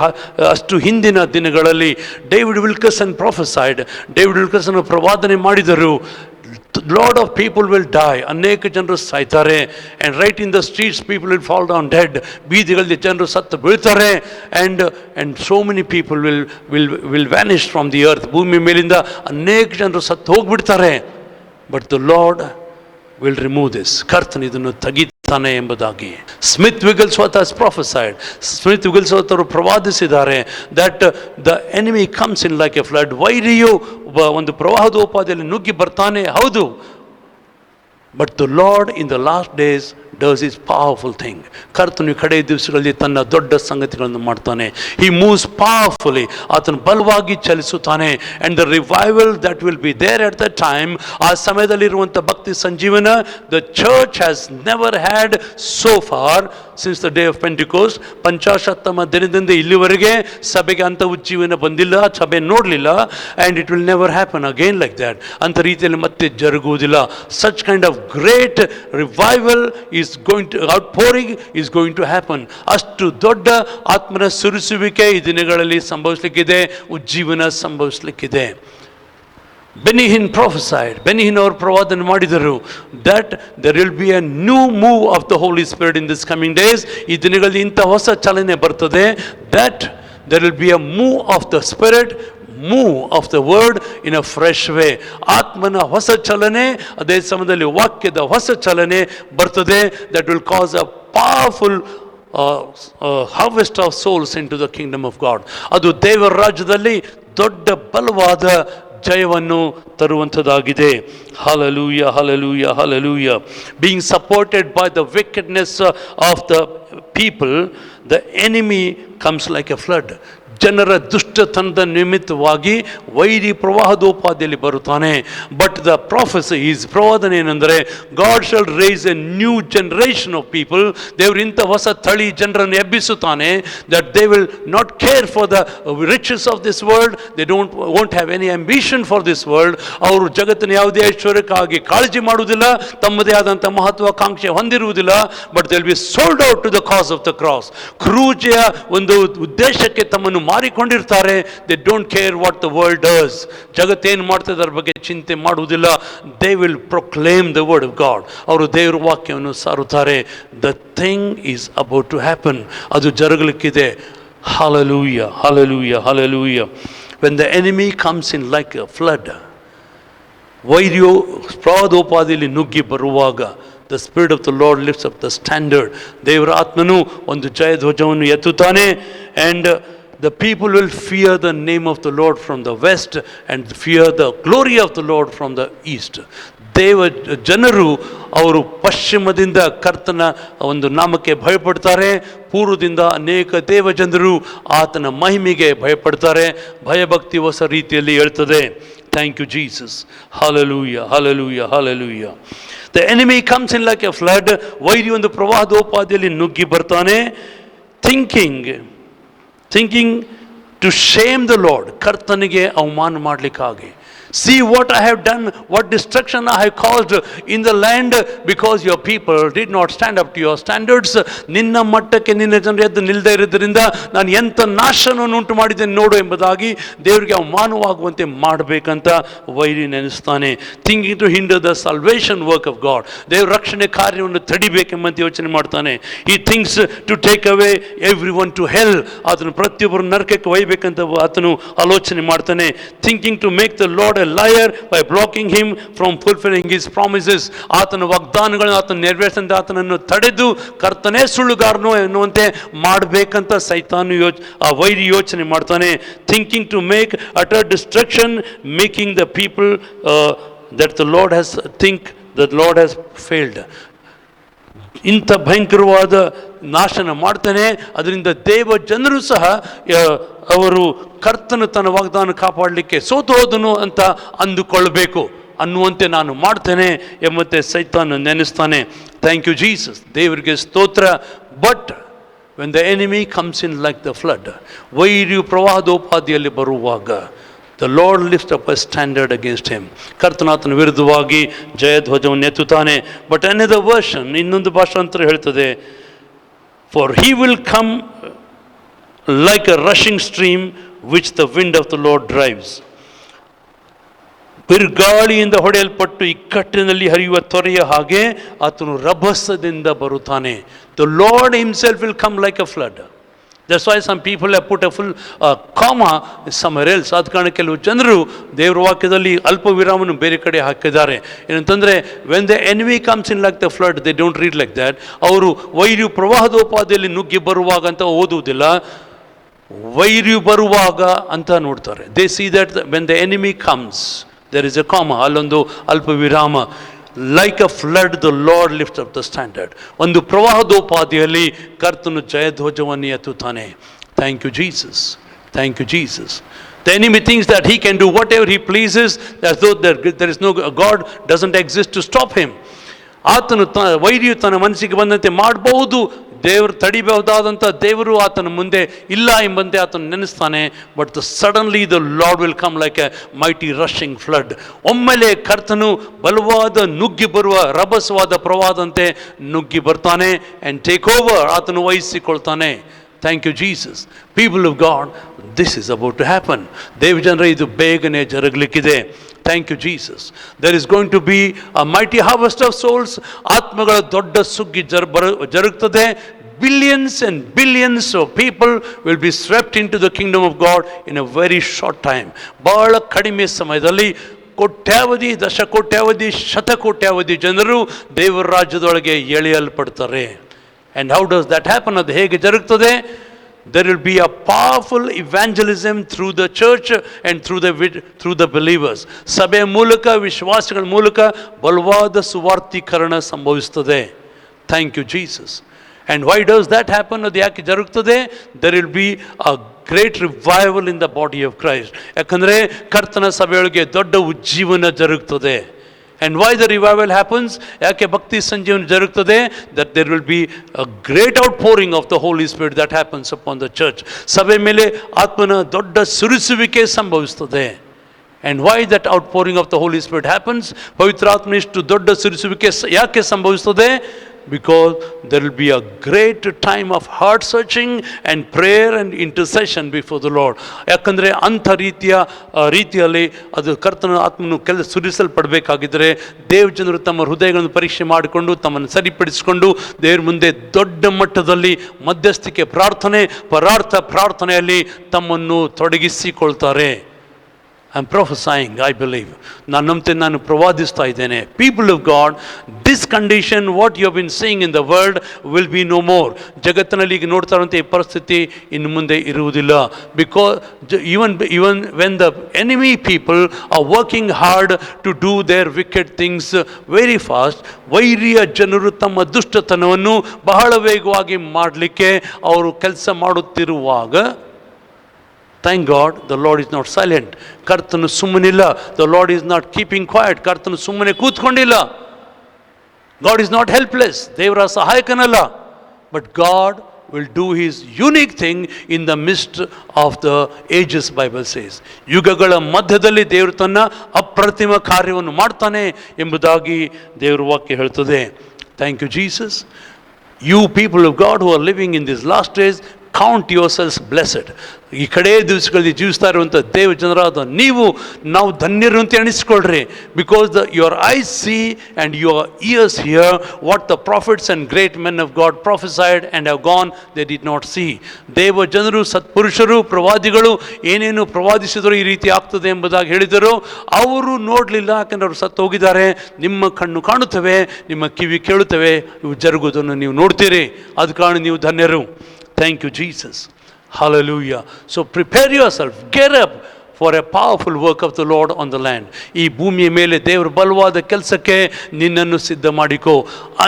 ಅಷ್ಟು ಹಿಂದಿನ ದಿನಗಳಲ್ಲಿ ಡೇವಿಡ್ ವಿಲ್ಕರ್ಸನ್ ಪ್ರೊಫೆಸೈಡ್. ಡೇವಿಡ್ ವಿಲ್ಕರ್ಸನ್ ಪ್ರವಾದನೆ ಮಾಡಿದರು, lot of people will die, ಅನೇಕ ಜನರು ಸಾಯ್ತಾರೆ. and right in the streets people will fall down dead. ಬೀದಿಗಳಲ್ಲಿ ಜನರು ಸತ್ತು ಬೀಳ್ತಾರೆ. and so many people will vanish from the earth. ಭೂಮಿ ಮೇಲಿಂದ ಅನೇಕ ಜನರು ಸತ್ತು ಹೋಗ್ಬಿಡ್ತಾರೆ. but the Lord will remove this. ಕರ್ತನು ಇದನ್ನು ತೆಗಿತಾನೆ ಎಂಬುದಾಗಿ. Smith Wigglesworth has prophesied. Smith Wigglesworth ಅವರು ಪ್ರವಾದಿಸಿದ್ದಾರೆ that the enemy comes in like a flood. ವೈರಿಯು ಒಂದು ಪ್ರವಾಹದೋಪಾದಿಯಲ್ಲಿ ನುಗ್ಗಿ ಬರ್ತಾನೆ, ಹೌದು. but the Lord in the last days does his powerful thing. ಕರ್ತನು ಕಡೆಯ ದಿವಸಗಳಲ್ಲಿ ತನ್ನ ದೊಡ್ಡ ಸಂಗತಿಗಳನ್ನು ಮಾಡ್ತಾನೆ. he moves powerfully. ಆತನು ಬಲವಾಗಿ ಚಲಿಸುತ್ತಾನೆ. and the revival that will be there at that time, ಆ ಸಮಯದಲ್ಲಿರುವಂಥ ಭಕ್ತಿ ಸಂಜೀವನ, the church has never had so far since the day of Pentecost. ಪಂಚಾಶತ್ತಮ ದಿನದಿಂದ ಇಲ್ಲಿವರೆಗೆ ಸಭೆಗೆ ಅಂಥ ಉಜ್ಜೀವನ ಬಂದಿಲ್ಲ, ಸಭೆ ನೋಡಲಿಲ್ಲ. and it will never happen again like that. ಅಂಥ ರೀತಿಯಲ್ಲಿ ಮತ್ತೆ ಜರುಗುವುದಿಲ್ಲ. such kind of great revival is going to, outpouring is going to happen. ಅಷ್ಟು ದೊಡ್ಡ ಆತ್ಮನ ಸುರಿಸುವಿಕೆ ಈ ದಿನಗಳಲ್ಲಿ ಸಂಭವಿಸಲಿಕ್ಕಿದೆ, ಉಜ್ಜೀವನ ಸಂಭವಿಸಲಿಕ್ಕಿದೆ. ಬೆನಿ ಹಿನ್ ಪ್ರೊಫೆಸೈಡ್, ಬೆನಿ ಹಿನ್ ಅವರು ಪ್ರವಾದನೆ ಮಾಡಿದರು that there will be a new move of the Holy Spirit in this coming days. ಈ ದಿನಗಳಲ್ಲಿ ಇಂಥ ಹೊಸ ಚಲನೆ ಬರ್ತದೆ. that there will be a move of the Spirit, move of the word in a fresh way. ಆತ್ಮನ ಹೊಸ ಚಲನೆ, ಅದೇ ಸಮಯದಲ್ಲಿ ವಾಕ್ಯದ ಹೊಸ ಚಲನೆ ಬರ್ತದೆ. that will cause a powerful harvest of souls into the kingdom of God. ಅದು ದೇವರ ರಾಜ್ಯದಲ್ಲಿ ದೊಡ್ಡ ಬಲವಾದ ಜಯವನ್ನು ತರುವಂಥದ್ದಾಗಿದೆ. Hallelujah, hallelujah, hallelujah. Being supported by the wickedness of the people, the enemy comes like a flood. ಜನರ ದುಷ್ಟತನದ ನಿಮಿತ್ತವಾಗಿ ವೈರಿ ಪ್ರವಾಹದೋಪಾದಿಯಲ್ಲಿ ಬರುತ್ತಾನೆ. ಬಟ್ ದ ಪ್ರಾಫೆಸಿ ಈಸ್, ಪ್ರವಾದನೆ ಏನೆಂದರೆ, God shall raise a new generation of people. ದೇವರು ಇಂಥ ಹೊಸ ತಳಿ ಜನರನ್ನು ಎಬ್ಬಿಸುತ್ತಾನೆ. That they will not care for the riches of this world. They won't have any ambition for this world. ಅವರು ಜಗತ್ತಿನ ಯಾವುದೇ ಐಶ್ವರ್ಯಕ್ಕಾಗಿ ಕಾಳಜಿ ಮಾಡುವುದಿಲ್ಲ, ತಮ್ಮದೇ ಆದಂಥ ಮಹತ್ವಾಕಾಂಕ್ಷೆ ಹೊಂದಿರುವುದಿಲ್ಲ. But they will be sold out to the cause of the cross. ಕ್ರೂಜೆಯ ಒಂದು ಉದ್ದೇಶಕ್ಕೆ ತಮ್ಮನ್ನು ಮಾರಿಕೊಂಡಿರ್ತಾರೆ. They don't care what the world does. ಜಗತ್ತೇನು ಮಾಡ್ತದೆ ಅದರ ಬಗ್ಗೆ ಚಿಂತೆ ಮಾಡುವುದಿಲ್ಲ. They will proclaim the word of God. ಅವರು ದೇವರ ವಾಕ್ಯವನ್ನು ಸಾರುತ್ತಾರೆ. The thing is about to happen. ಅದು ಜರುಗಲಿಕ್ಕಿದೆ. Hallelujah, hallelujah, hallelujah. When the enemy comes in like a flood, ವೈರಿಯು ಪ್ರವಾದೋಪಾದಿಯಲ್ಲಿ ನುಗ್ಗಿ ಬರುವಾಗ, the spirit of the Lord lifts up the standard. ದೇವರ ಆತ್ಮನು ಒಂದು ಜಯಧ್ವಜವನ್ನು ಎತ್ತುತ್ತಾನೆ. And the people will fear the name of the Lord from the west and fear the glory of the Lord from the east. ದೇವ ಜನರು ಅವರು ಪಶ್ಚಿಮದಿಂದ ಕರ್ತನ ಒಂದು ನಾಮಕ್ಕೆ ಭಯಪಡ್ತಾರೆ. ಪೂರ್ವದಿಂದ ಅನೇಕ ದೇವ ಜನರು ಆತನ ಮಹಿಮೆಗೆ ಭಯಪಡ್ತಾರೆ. ಭಯಭಕ್ತಿ ಹೊಸ ರೀತಿಯಲ್ಲಿ ಹೇಳ್ತದೆ. Thank you Jesus. Hallelujah, hallelujah, hallelujah. The enemy comes in like a flood. ವೈರಿ ಒಂದು ಪ್ರವಾಹದೋಪಾದಿಯಲ್ಲಿ ನುಗ್ಗಿ ಬರ್ತಾನೆ. Thinking to shame the Lord. ಕರ್ತನಿಗೆ ಅವಮಾನ ಮಾಡಲಿಕ್ಕಾಗಿ. See what I have done, what destruction I have caused in the land because your people did not stand up to your standards. ನಿನ್ನ ಮಟ್ಟಕ್ಕೆ ನಿನ್ನ ಜನರು ಎದ್ದು ನಿಲ್ಲದೆ ಇರೋದ್ರಿಂದ ನಾನು ಎಂಥ ನಾಶನವನ್ನು ಉಂಟು ಮಾಡಿದ್ದೇನೆ ನೋಡು ಎಂಬುದಾಗಿ ದೇವರಿಗೆ ಅವಮಾನವಾಗುವಂತೆ ಮಾಡಬೇಕಂತ ವೈರಿ ನೆನೆಸ್ತಾನೆ. Thinking to hinder the salvation work of God. ದೇವರ ರಕ್ಷಣೆ ಕಾರ್ಯವನ್ನು ತಡಿಬೇಕೆಂಬಂತ ಯೋಚನೆ ಮಾಡ್ತಾನೆ. ಈ things to take away every one to hell. ಅದನ್ನು ಪ್ರತಿಯೊಬ್ಬರು ನರಕಕ್ಕೆ ಒಯ್ಯಬೇಕಂತ ಆತನು ಆಲೋಚನೆ ಮಾಡ್ತಾನೆ. Thinking to make the Lord a liar by blocking him from fulfilling his promises. ಆತನ ವಾಗ್ದಾನಗಳನ್ನು ಆತನ ನೆರವೇರಿಸಂತೆ ಆತನನ್ನು ತಡೆದು ಕರ್ತನೇ ಸುಳ್ಳುಗಾರನು ಎನ್ನುವಂತೆ ಮಾಡಬೇಕಂತ ಸೈತಾನು ಆ ವೈರಿ ಯೋಚನೆ ಮಾಡ್ತಾನೆ. Thinking to make utter destruction, making the people that the Lord has think the Lord has failed. ಇಂಥ ಭಯಂಕರವಾದ ನಾಶನ ಮಾಡ್ತಾನೆ. ಅದರಿಂದ ದೇವ ಜನರು ಸಹ ಅವರು ಕರ್ತನು ತನ್ನ ವಾಗ್ದಾನ ಕಾಪಾಡಲಿಕ್ಕೆ ಸೋತು ಹೋದನು ಅಂತ ಅಂದುಕೊಳ್ಳಬೇಕು ಅನ್ನುವಂತೆ ನಾನು ಮಾಡ್ತೇನೆ ಎಂಬಂತೆ ಸೈತಾನ ನೆನೆಸ್ತಾನೆ. Thank you Jesus. ದೇವರಿಗೆ ಸ್ತೋತ್ರ. But when the enemy comes in like the flood, ವೈರಿಯು ಪ್ರವಾಹದೋಪಾದಿಯಲ್ಲಿ ಬರುವಾಗ, the Lord lift up a standard against him. ಕರ್ತನಾತನ ವಿರುದ್ಧವಾಗಿ ಜಯಧ್ವಜವನ್ನು ಎತ್ತುತ್ತಾನೆ. ಬಟ್ ಅನದರ್ ವರ್ಷನ್, ಇನ್ನೊಂದು ಭಾಷಾಂತರ ಹೇಳ್ತದೆ, for he will come like a rushing stream which the wind of the Lord drives. ಬಿರುಗಾಳಿಯಿಂದ ಹೊಡೆಯಲ್ಪಟ್ಟು ಇಕ್ಕಟ್ಟಿನಲ್ಲಿ ಹರಿಯುವ ತೊರೆಯ ಹಾಗೆ ಆತನು ರಭಸದಿಂದ ಬರುತ್ತಾನೆ. The Lord himself will come like a flood. That's why some people have put a full comma somewhere else. ಆದ ಕಾರಣ ಕೆಲವು ಜನರು ದೇವರ ವಾಕ್ಯದಲ್ಲಿ ಅಲ್ಪ ವಿರಾಮವನ್ನು ಬೇರೆ ಕಡೆ ಹಾಕಿದ್ದಾರೆ. ಏನಂತಂದರೆ, when the enemy comes in like the flood, they don't read like that. ಅವರು ವೈರಿಯು ಪ್ರವಾಹದೋಪಾದಿಯಲ್ಲಿ ನುಗ್ಗಿ ಬರುವಾಗ ಅಂತ ಓದುವುದಿಲ್ಲ, ವೈರಿಯು ಬರುವಾಗ ಅಂತ ನೋಡ್ತಾರೆ. They see that when the enemy comes, there is a comma, ಅಲ್ಲೊಂದು ಅಲ್ಪ ವಿರಾಮ. Like a flood the Lord lift up the standard. ಒಂದು ಪ್ರವಾಹದೋಪಾದಿಯಲ್ಲಿ ಕರ್ತನು ಜಯಧ್ವಜವನ್ನು ಎತ್ತುತ್ತಾನೆ. Thank you Jesus, thank you Jesus. The enemy thinks that he can do whatever he pleases, as though there is no God doesn't exist to stop him. ಆತನು ವೈರಿಯು ತನ್ನ ಮನಸ್ಸಿಗೆ ಬಂದಂತೆ ಮಾಡಬಹುದು, ದೇವರು ತಡಿಬಹುದಾದಂಥ ದೇವರು ಆತನ ಮುಂದೆ ಇಲ್ಲ ಎಂಬಂತೆ ಆತನು ನೆನೆಸ್ತಾನೆ. But suddenly the Lord will come like a mighty rushing flood. ಒಮ್ಮೆಲೆ ಕರ್ತನು ಬಲವಾದ ನುಗ್ಗಿ ಬರುವ ರಭಸವಾದ ಪ್ರವಾಹದಂತೆ ನುಗ್ಗಿ ಬರ್ತಾನೆ. ಆ್ಯಂಡ್ ಟೇಕ್ ಓವರ್, ಆತನು ವಹಿಸಿಕೊಳ್ತಾನೆ. Thank you Jesus. People of God, this is about to happen. ದೇವ ಜನರೇ, ಇದು ಬೇಗನೆ ಜರುಗಲಿಕ್ಕಿದೆ. Thank you Jesus. There is going to be a mighty harvest of souls. ಆತ್ಮಗಳ ದೊಡ್ಡ ಸುಗ್ಗಿ ಜರುಗುತ್ತದೆ. Billions and billions of people will be swept into the kingdom of God in a very short time. ಬಹಳ ಕಡಿಮೆ ಸಮಯದಲ್ಲಿ ಕೋಟ್ಯಾವಧಿ, ದಶಕೋಟ್ಯಾವಧಿ, ಶತಕೋಟ್ಯಾವಧಿ ಜನರು ದೇವರ ರಾಜ್ಯದೊಳಗೆ ಎಳೆಯಲ್ಪಡ್ತಾರೆ. And how does that happen? ಅದು ಹೇಗೆ ಜರುಗ್ತದೆ? There will be a powerful evangelism through the church and through the believers. ಸಭೆಯ ಮೂಲಕ, ವಿಶ್ವಾಸಿಗಳ ಮೂಲಕ ಬಲವಾದ ಸುವಾರ್ತೀಕರಣ ಸಂಭವಿಸುತ್ತದೆ. Thank you, Jesus. And why does that happen? ಅದು ಯಾಕೆ ಜರುಗ್ತದೆ? There will be a great revival in the body of Christ. ಯಾಕಂದರೆ ಕರ್ತನ ಸಭೆಯೊಳಗೆ ದೊಡ್ಡ ಉಜ್ಜೀವನ ಜರುಗ್ತದೆ. And why the revival happens? ಯಾಕೆ ಭಕ್ತಿ ಸಂಜೀವನ ಜರುಗ್ತದೆ? That there will be a great outpouring of the Holy Spirit that happens upon the church. ಸಭೆ ಮೇಲೆ ಆತ್ಮನ ದೊಡ್ಡ ಸುರಿಸುವಿಕೆ ಸಂಭವಿಸುತ್ತದೆ. And why that outpouring of the Holy Spirit happens? ಪವಿತ್ರಾತ್ಮ ಇಷ್ಟು ದೊಡ್ಡ ಸುರಿಸುವಿಕೆ ಯಾಕೆ ಸಂಭವಿಸುತ್ತದೆ? Because there will be a great time of heart searching and prayer and intercession before the Lord. ಯಾಕಂದರೆ ಅಂಥ ರೀತಿಯಲ್ಲಿ ಅದು ಕರ್ತನ ಆತ್ಮನು ಸುರಿಸಲ್ಪಡಬೇಕಾಗಿದ್ದರೆ ದೇವ ಜನರು ತಮ್ಮ ಹೃದಯಗಳನ್ನು ಪರೀಕ್ಷೆ ಮಾಡಿಕೊಂಡು ತಮ್ಮನ್ನು ಸರಿಪಡಿಸಿಕೊಂಡು ದೇವ್ರ ಮುಂದೆ ದೊಡ್ಡ ಮಟ್ಟದಲ್ಲಿ ಮಧ್ಯಸ್ಥಿಕೆ ಪ್ರಾರ್ಥನೆಯಲ್ಲಿ ತಮ್ಮನ್ನು ತೊಡಗಿಸಿಕೊಳ್ತಾರೆ. I'm prophesying, I believe. ನಾನು ನಂಬ್ತೇನೆ, ನಾನು ಪ್ರವಾದಿಸ್ತಾ ಇದ್ದೇನೆ. People of God, this condition, what you have been seeing in the world, will be no more. ಜಗತ್ತಿನಲ್ಲಿ ಈಗ ನೋಡ್ತಾ ಇರುವಂಥ ಈ ಪರಿಸ್ಥಿತಿ ಇನ್ನು ಮುಂದೆ ಇರುವುದಿಲ್ಲ. Because even when the enemy people are working hard to do their wicked things very fast, ವೈರಿಯ ಜನರು ತಮ್ಮ ದುಷ್ಟತನವನ್ನು ಬಹಳ ವೇಗವಾಗಿ ಮಾಡಲಿಕ್ಕೆ ಅವರು ಕೆಲಸ ಮಾಡುತ್ತಿರುವಾಗ, thank God, the Lord is not silent. ಕರ್ತನು ಸುಮ್ಮನಿಲ್ಲ. The Lord is not keeping quiet. ಕರ್ತನು ಸುಮ್ಮನೆ ಕೂತ್ಕೊಂಡಿಲ್ಲ. God is not helpless. ದೇವರ ಸಹಾಯಕನಲ್ಲ. But God will do his unique thing in the midst of the ages, Bible says. ಯುಗಗಳ ಮಧ್ಯದಲ್ಲಿ ದೇವರು ತನ್ನ ಅಪ್ರತಿಮ ಕಾರ್ಯವನ್ನು ಮಾಡ್ತಾನೆ ಎಂಬುದಾಗಿ ದೇವರ ವಾಕ್ಯ ಹೇಳ್ತದೆ. Thank you, Jesus. You people of God who are living in these last days, count yourselves blessed. ಈ ಕಡೆ ದಿವಸಗಳಲ್ಲಿ ಜೀವಿಸ್ತಾ ಇರುವಂಥ ದೇವ ಜನರಾದ ನಾವು ಧನ್ಯರು ಅಂತ ಎಣಿಸ್ಕೊಳ್ರಿ. Because your eyes see and your ears hear what the prophets and great men of God prophesied and have gone, they did not see. ದೇವ ಜನರು, ಸತ್ಪುರುಷರು, ಪ್ರವಾದಿಗಳು ಏನೇನು ಪ್ರವಾದಿಸಿದರು ಈ ರೀತಿ ಆಗ್ತದೆ ಎಂಬುದಾಗಿ ಹೇಳಿದರು, ಅವರು ನೋಡಲಿಲ್ಲ. ಯಾಕಂದ್ರೆ ಅವರು ಸತ್ತು ಹೋಗಿದ್ದಾರೆ. ನಿಮ್ಮ ಕಣ್ಣು ಕಾಣುತ್ತವೆ, ನಿಮ್ಮ ಕಿವಿ ಕೇಳುತ್ತವೆ, ಇವು ಜರುಗುವುದನ್ನು ನೀವು ನೋಡ್ತೀರಿ. ಅದು ಕಾರಣ ನೀವು ಧನ್ಯರು. Thank you, Jesus. Hallelujah. So prepare yourself. Get up for a powerful work of the Lord on the land. ಈ ಭೂಮಿಯ ಮೇಲೆ ದೇವರ ಬಲವಾದ ಕೆಲಸಕ್ಕೆ ನಿನ್ನನ್ನು ಸಿದ್ಧ ಮಾಡಿಕೋ.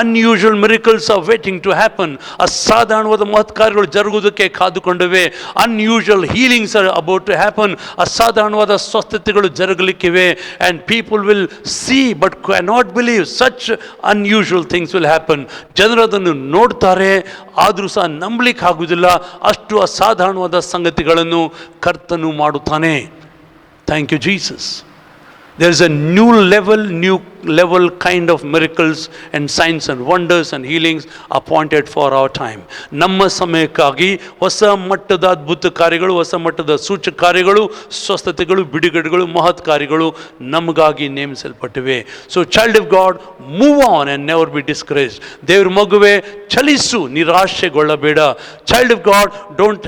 Unusual miracles are waiting to happen. ಅಸಾಧಾರಣವಾದ ಮಹತ್ಕಾರ್ಯಗಳು ಜರುಗುವುದಕ್ಕೆ ಕಾದುಕೊಂಡಿವೆ. Unusual healings are about to happen. ಅಸಾಧಾರಣವಾದ ಸ್ವಸ್ಥತೆಗಳು ಜರುಗಲಿಕ್ಕಿವೆ. And people will see but cannot believe. Such unusual things will happen. ಜನರು ಅದನ್ನು ನೋಡ್ತಾರೆ, ಆದರೂ ಸಹ ನಂಬಲಿಕ್ಕೆ ಆಗುವುದಿಲ್ಲ. ಅಷ್ಟು ಅಸಾಧಾರಣವಾದ ಸಂಗತಿಗಳನ್ನು ಕರ್ತನು ಮಾಡುತ್ತಾನೆ. Thank you, Jesus. There is a new level kind of miracles and signs and wonders and healings appointed for our time. ನಮ್ಮ ಸಮಯಕ್ಕಾಗಿ ಹೊಸ ಮಟ್ಟದ ಅದ್ಭುತ ಕಾರ್ಯಗಳು, ಹೊಸ ಮಟ್ಟದ ಸೂಚಕ ಕಾರ್ಯಗಳು, ಸ್ವಸ್ಥತೆಗಳು, ಬಿಡುಗಡೆಗಳು, ಮಹತ್ ಕಾರ್ಯಗಳು ನಮಗಾಗಿ ನೇಮಿಸಲ್ಪಟ್ಟಿವೆ. So child of God, move on and never be discouraged. ದೇವ್ರ ಮಗುವೆ, ಚಲಿಸು, ನಿರಾಶೆಗೊಳ್ಳಬೇಡ. Child of God, don't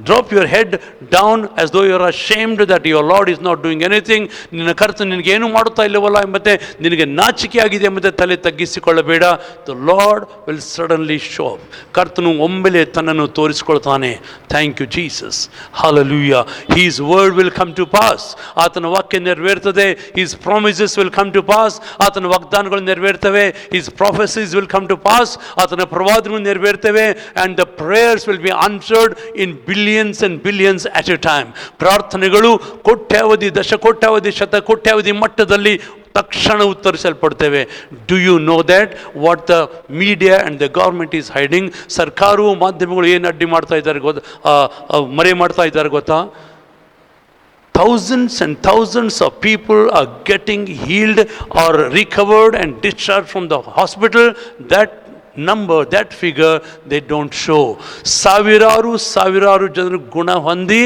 drop your head down as though you are ashamed that your Lord is not doing anything. ನಿನ್ನ ಕರ್ತನು ನಿನಗೇನು ಮಾಡುತ್ತಾ ಇಲ್ಲವಲ್ಲ ಎಂಬತ್ತೆ ನಿನಗೆ ನಾಚಿಕೆ ಆಗಿದೆ ಎಂಬುದೇ ತಲೆ ತಗ್ಗಿಸಿಕೊಳ್ಳಬೇಡ. The Lord will suddenly show up. ಕರ್ತನು ಒಮ್ಮೆಲೆ ತನ್ನನ್ನು ತೋರಿಸಿಕೊಳ್ತಾನೆ. Thank you, Jesus. Hallelujah. His word will come to pass. ಆತನ ವಾಕ್ಯ ನೆರವೇರ್ತದೆ. His promises will come to pass. ಆತನ ವಾಗ್ದಾನಗಳು ನೆರವೇರ್ತವೆ. His prophecies will come to pass. ಆತನ ಪ್ರವಾದಗಳು ನೆರವೇರ್ತವೆ. And the prayers will be answered in billions and billions at a time. ಪ್ರಾರ್ಥನೆಗಳು ಕೋಟ್ಯಾವಧಿ, ದಶಕೋಟ್ಯಾವಧಿ, ಶತಕೋಟ್ಯಾವಧಿ ಮಟ್ಟದಲ್ಲಿ ತಕ್ಷಣ ಉತ್ತರಿಸಲ್ಪಡ್ತೇವೆ. Do you know that what the media and the government is hiding? ಸರ್ಕಾರವು ಮಾಧ್ಯಮಗಳು ಏನು ಅಡ್ಡಿ ಮಾಡ್ತಾ ಇದ್ದಾರೆ ಮರೆ ಮಾಡ್ತಾ ಇದ್ದಾರೆ ಗೊತ್ತಾ? Thousands and thousands of people are getting healed or recovered and discharged from the hospital. That number, that figure they don't show. ಸಾವಿರಾರು ಜನರು ಗುಣ ಹೊಂದಿ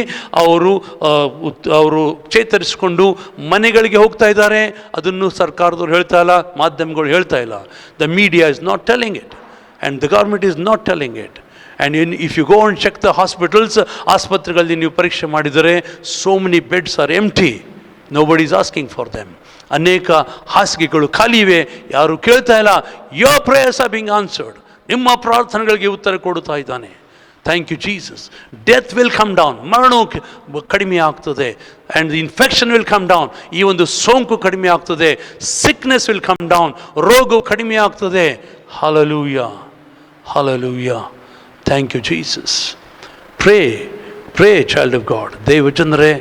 ಅವರು ಚೇತರಿಸಿಕೊಂಡು ಮನೆಗಳಿಗೆ ಹೋಗ್ತಾ ಇದ್ದಾರೆ. ಅದನ್ನು ಸರ್ಕಾರದವ್ರು ಹೇಳ್ತಾ ಇಲ್ಲ, ಮಾಧ್ಯಮಗಳು ಹೇಳ್ತಾ ಇಲ್ಲ. The media is not telling it and the government is not telling it. And if you go and check the hospitals, ಆಸ್ಪತ್ರೆಗಳಲ್ಲಿ ನೀವು ಪರೀಕ್ಷೆ ಮಾಡಿದರೆ, so many beds are empty. Nobody is asking for them. ಅನೇಕ ಹಾಸಿಗೆಗಳು ಖಾಲಿ ಇವೆ, ಯಾರು ಕೇಳ್ತಾ ಇಲ್ಲ. Your prayers are being answered. ನಿಮ್ಮ ಪ್ರಾರ್ಥನೆಗಳಿಗೆ ಉತ್ತರ ಕೊಡುತ್ತಾ ಇದ್ದಾನೆ. Thank you Jesus. Death will come down, ಮರಣವು ಕಡಿಮೆ ಆಗ್ತದೆ. And the infection will come down, ಈ ಒಂದು ಸೋಂಕು ಕಡಿಮೆ ಆಗ್ತದೆ. ಸಿಕ್ನೆಸ್ ವಿಲ್ ಕಮ್ ಡೌನ್, ರೋಗವು ಕಡಿಮೆ ಆಗ್ತದೆ. Hallelujah, hallelujah. Thank you Jesus. Pray child of God. ದೇವ ಜನರೇ,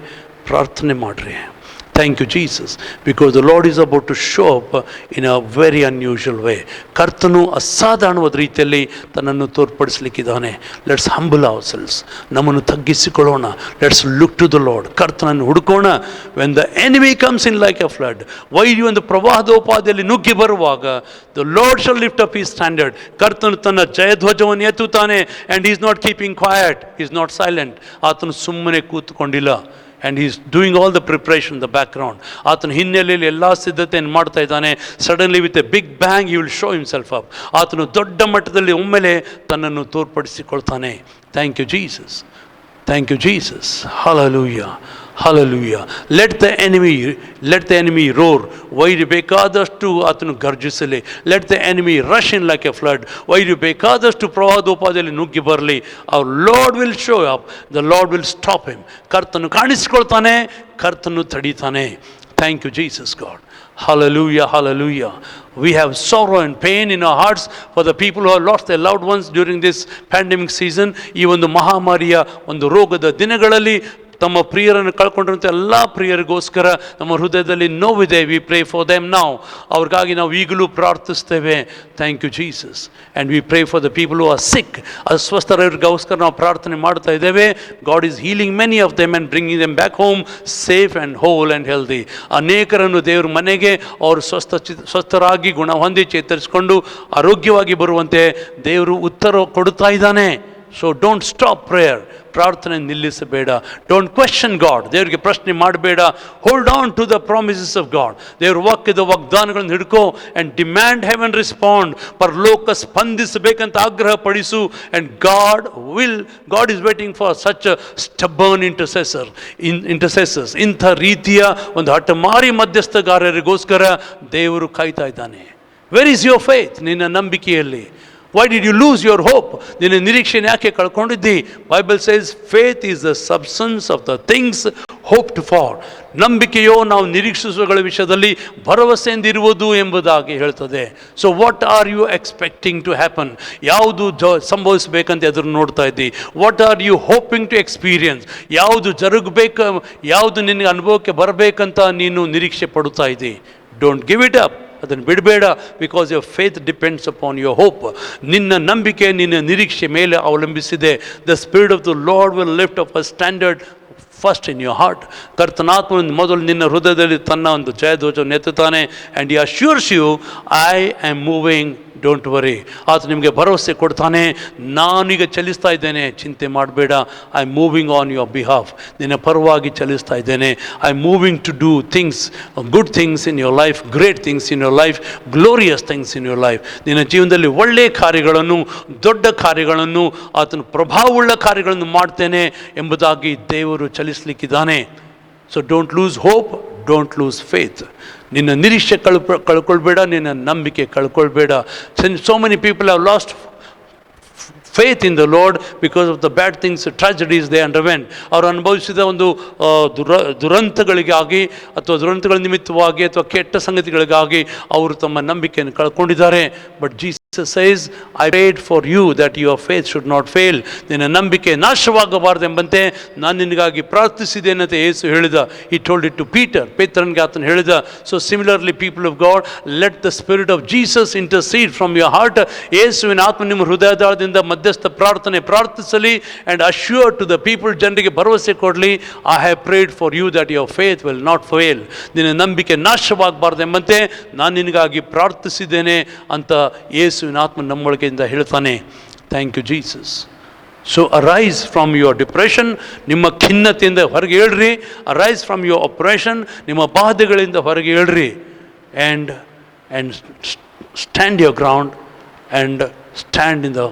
ಪ್ರಾರ್ಥನೆ ಮಾಡಿರಿ. Thank you Jesus, because the Lord is about to show up in a very unusual way. ಕರ್ತನು ಅಸಾಧಾರಣವಾದ ರೀತಿಯಲ್ಲಿ ತನ್ನನ್ನು ತೋರ್ಪಡಿಸಲಿಕ್ಕಿದ್ದಾನೆ. ಲೆಟ್ಸ್ ಹಂಬಲ್ ಅವರ್ ಸೆಲ್ಸ್, ನಮ್ಮನ್ನು ತಗ್ಗಿಸಿಕೊಳ್ಳೋಣ. Let's look to the Lord, ಕರ್ತನನ್ನು ಹುಡುಕೋಣ. When the enemy comes in like a flood, ವೈರಿ ಒಂದು ಪ್ರವಾಹದೋಪಾದಿಯಲ್ಲಿ ನುಗ್ಗಿ ಬರುವಾಗ, the Lord shall lift up his standard. ಕರ್ತನು ತನ್ನ ಜಯಧ್ವಜವನ್ನು ಎತ್ತುತ್ತಾನೆ. And is not keeping quiet, is not silent. ಆತನು ಸುಮ್ಮನೆ ಕೂತ್ಕೊಂಡಿಲ್ಲ. And is doing all the preparation in the background. ಆತನ ಹಿನ್ನೆಲೆಯಲ್ಲಿ ಎಲ್ಲ ಸಿದ್ಧತೆಯನ್ನು ಮಾಡ್ತಾ ಇದ್ದಾನೆ. Suddenly with A big bang he will show himself up. ಆತನು ದೊಡ್ಡ ಮಟ್ಟದಲ್ಲಿ ಒಮ್ಮೆಲೆ ತನ್ನನ್ನು ತೋರ್ಪಡಿಸಿಕೊಳ್ತಾನೆ. Thank you Jesus, thank you Jesus. Hallelujah, hallelujah. Let the enemy roar. ವೈರಿ ಬೇಕಾದಷ್ಟು ಆತನು ಗರ್ಜಿಸಲಿ. Let the enemy rush in like a flood. ವೈರಿ ಬೇಕಾದಷ್ಟು ಪ್ರವಾಹೋಪಾದಿಯಲ್ಲಿ ನುಗ್ಗಿ ಬರಲಿ. Our Lord will show up, the Lord will stop him. ಕರ್ತನು ಕಾಣಿಸಿಕೊಳ್ತಾನೆ, ಕರ್ತನು ತಡೀತಾನೆ. Thank you Jesus God. Hallelujah, hallelujah. We have sorrow and pain in our hearts for the people who have lost their loved ones during this pandemic season. ಈ ಒಂದು ಮಹಾಮಾರಿಯ ಒಂದು ರೋಗದ ದಿನಗಳಲ್ಲಿ ತಮ್ಮ ಪ್ರಿಯರನ್ನು ಕಳ್ಕೊಂಡಿರುವಂಥ ಎಲ್ಲ ಪ್ರಿಯರಿಗೋಸ್ಕರ ನಮ್ಮ ಹೃದಯದಲ್ಲಿ ನೋವಿದೆ. We pray for them now. ಅವ್ರಿಗಾಗಿ ನಾವು ಈಗಲೂ ಪ್ರಾರ್ಥಿಸ್ತೇವೆ. Thank you Jesus. And we pray for the people who are sick. ಅಸ್ವಸ್ಥರಿಗೋಸ್ಕರ ನಾವು ಪ್ರಾರ್ಥನೆ ಮಾಡ್ತಾ ಇದ್ದೇವೆ. God is healing many of them and bringing them back home safe and whole and healthy. ಅನೇಕರನ್ನು ದೇವ್ರ ಮನೆಗೆ ಅವರು ಸ್ವಸ್ಥರಾಗಿ ಗುಣ ಹೊಂದಿ ಚೇತರಿಸಿಕೊಂಡು ಆರೋಗ್ಯವಾಗಿ ಬರುವಂತೆ ದೇವರು ಉತ್ತರ ಕೊಡುತ್ತಾ ಇದ್ದಾನೆ. So don't stop prayer. ಪ್ರಾರ್ಥನೆ ನಿಲ್ಲಿಸಬೇಡ. Don't question God. ದೇವರಿಗೆ ಪ್ರಶ್ನೆ ಮಾಡಬೇಡ. Hold on to the promises of God. ದೇವ್ರ ವಾಕ್ಯದ ವಾಗ್ದಾನಗಳನ್ನು ಹಿಡ್ಕೋ. And demand heaven respond. ಪರಲೋಕ ಸ್ಪಂದಿಸಬೇಕಂತ ಆಗ್ರಹ ಪಡಿಸು. And God is waiting for such stubborn intercessors. ಇಂಥ ರೀತಿಯ ಒಂದು ಹಠಮಾರಿ ಮಧ್ಯಸ್ಥಗಾರರಿಗೋಸ್ಕರ ದೇವರು ಕಾಯ್ತಾ ಇದ್ದಾನೆ. Where is your faith? ನಿನ್ನ ನಂಬಿಕೆಯಲ್ಲಿ. Why did you lose your hope? ನಿನ್ನ ನಿರೀಕ್ಷೆಯನ್ನು ಯಾಕೆ ಕಳ್ಕೊಂಡಿದ್ದಿ? Bible says faith is the substance of the things hoped for. ನಂಬಿಕೆಯೋ ನಾವು ನಿರೀಕ್ಷಿಸುವಗಳ ವಿಷಯದಲ್ಲಿ ಭರವಸೆಯಿಂದಿರುವುದು ಎಂಬುದಾಗಿ ಹೇಳ್ತದೆ. So what are you expecting to happen? ಯಾವುದು ಸಂಭವಿಸಬೇಕಂತ ಎದುರು ನೋಡ್ತಾ ಇದ್ದಿ? What are you hoping to experience? ಯಾವುದು ಜರುಗಬೇಕು, ಯಾವುದು ನಿನಗೆ ಅನುಭವಕ್ಕೆ ಬರಬೇಕಂತ ನೀನು ನಿರೀಕ್ಷೆ ಪಡುತ್ತಾ ಇದ್ದಿ? Don't give it up. ಅದನ್ನು ಬಿಡಬೇಡ. Because your faith depends upon your hope. ನಿನ್ನ ನಂಬಿಕೆ ನಿನ್ನ ನಿರೀಕ್ಷೆ ಮೇಲೆ ಅವಲಂಬಿಸಿದೆ. The spirit of the Lord will lift up a standard first in your heart. ಕರ್ತನಾತ್ಮನು ಮೊದಲು ನಿನ್ನ ಹೃದಯದಲ್ಲಿ ತನ್ನ ಒಂದು ಜಯಧ್ವಜವನ್ನು ಎತ್ತುತ್ತಾನೆ. And he assures you, I am moving, don't worry. ಆತ ನಿಮಗೆ ಭರವಸೆ ಕೊಡ್ತಾನೆ, ನಾನೀಗ ಚಲಿಸ್ತಾ ಇದ್ದೇನೆ, ಚಿಂತೆ ಮಾಡಬೇಡ. I am moving on your behalf. ನಿನ್ನ ಪರವಾಗಿ ಚಲಿಸ್ತಾ ಇದ್ದೇನೆ. I am moving to do things, good things in your life, great things in your life, glorious things in your life. ನಿನ್ನ ಜೀವನದಲ್ಲಿ ಒಳ್ಳೆಯ ಕಾರ್ಯಗಳನ್ನು, ದೊಡ್ಡ ಕಾರ್ಯಗಳನ್ನು, ಆತನ ಪ್ರಭಾವವುಳ್ಳ ಕಾರ್ಯಗಳನ್ನು ಮಾಡ್ತೇನೆ ಎಂಬುದಾಗಿ ದೇವರು ಚಲಿಸಲಿಕ್ಕಿದ್ದಾನೆ. So don't lose hope, don't lose faith. ನಿನ್ನ ನಿರೀಕ್ಷೆ ಕಳ್ಕೊಳ್ಬೇಡ, ನಿನ್ನ ನಂಬಿಕೆ ಕಳ್ಕೊಳ್ಬೇಡ. So many people have lost faith in the Lord because of the bad things, tragedies they underwent. ಅವರು ಅನುಭವಿಸಿದ ಒಂದು ದುರಂತಗಳಿಗಾಗಿ ಅಥವಾ ದುರಂತಗಳ ನಿಮಿತ್ತವಾಗಿ ಅಥವಾ ಕೆಟ್ಟ ಸಂಗತಿಗಳಿಗಾಗಿ ಅವರು ತಮ್ಮ ನಂಬಿಕೆಯನ್ನು ಕಳ್ಕೊಂಡಿದ್ದಾರೆ. But Jesus says, I prayed for you that your faith should not fail. ನಿನ್ನ ನಂಬಿಕೆ ನಾಶವಾಗಬಾರದೆಂಬಂತೆ ನಾನು ನಿನಗಾಗಿ ಪ್ರಾರ್ಥಿಸಿದ್ದೇನೆ ಅಂತ ಯೇಸು ಹೇಳಿದ. He told it to Peter. ಪೇತ್ರನಿಗೆ ಆತನು ಹೇಳಿದ. So similarly, people of God, let the spirit of Jesus intercede from your heart. ಯೇಸುವಿನ ಆತ್ಮ ನಿಮ್ಮ ಹೃದಯದಾಳದಿಂದ ಮಧ್ಯಸ್ಥ ಪ್ರಾರ್ಥನೆ ಪ್ರಾರ್ಥಿಸಲಿ. and assure to the people, ಜನರಿಗೆ ಭರವಸೆ ಕೊಡಲಿ, I have prayed for you that your faith will not fail. ನಿನ್ನ ನಂಬಿಕೆ ನಾಶವಾಗಬಾರದೆಂಬಂತೆ ನಾನು ನಿನಗಾಗಿ ಪ್ರಾರ್ಥಿಸಿದ್ದೇನೆ ಅಂತ ಯೇಸುವಿನ ಆತ್ಮ ನಮ್ಮೊಳಗೆಯಿಂದ ಹೇಳ್ತಾನೆ. Thank you Jesus. So arise from your depression. ನಿಮ್ಮ ಖಿನ್ನತೆಯಿಂದ ಹೊರಗೆ ಹೇಳ್ರಿ. Arise from your oppression. ನಿಮ್ಮ ಬಾಧೆಗಳಿಂದ ಹೊರಗೆ ಹೇಳ್ರಿ. And stand your ground and stand in the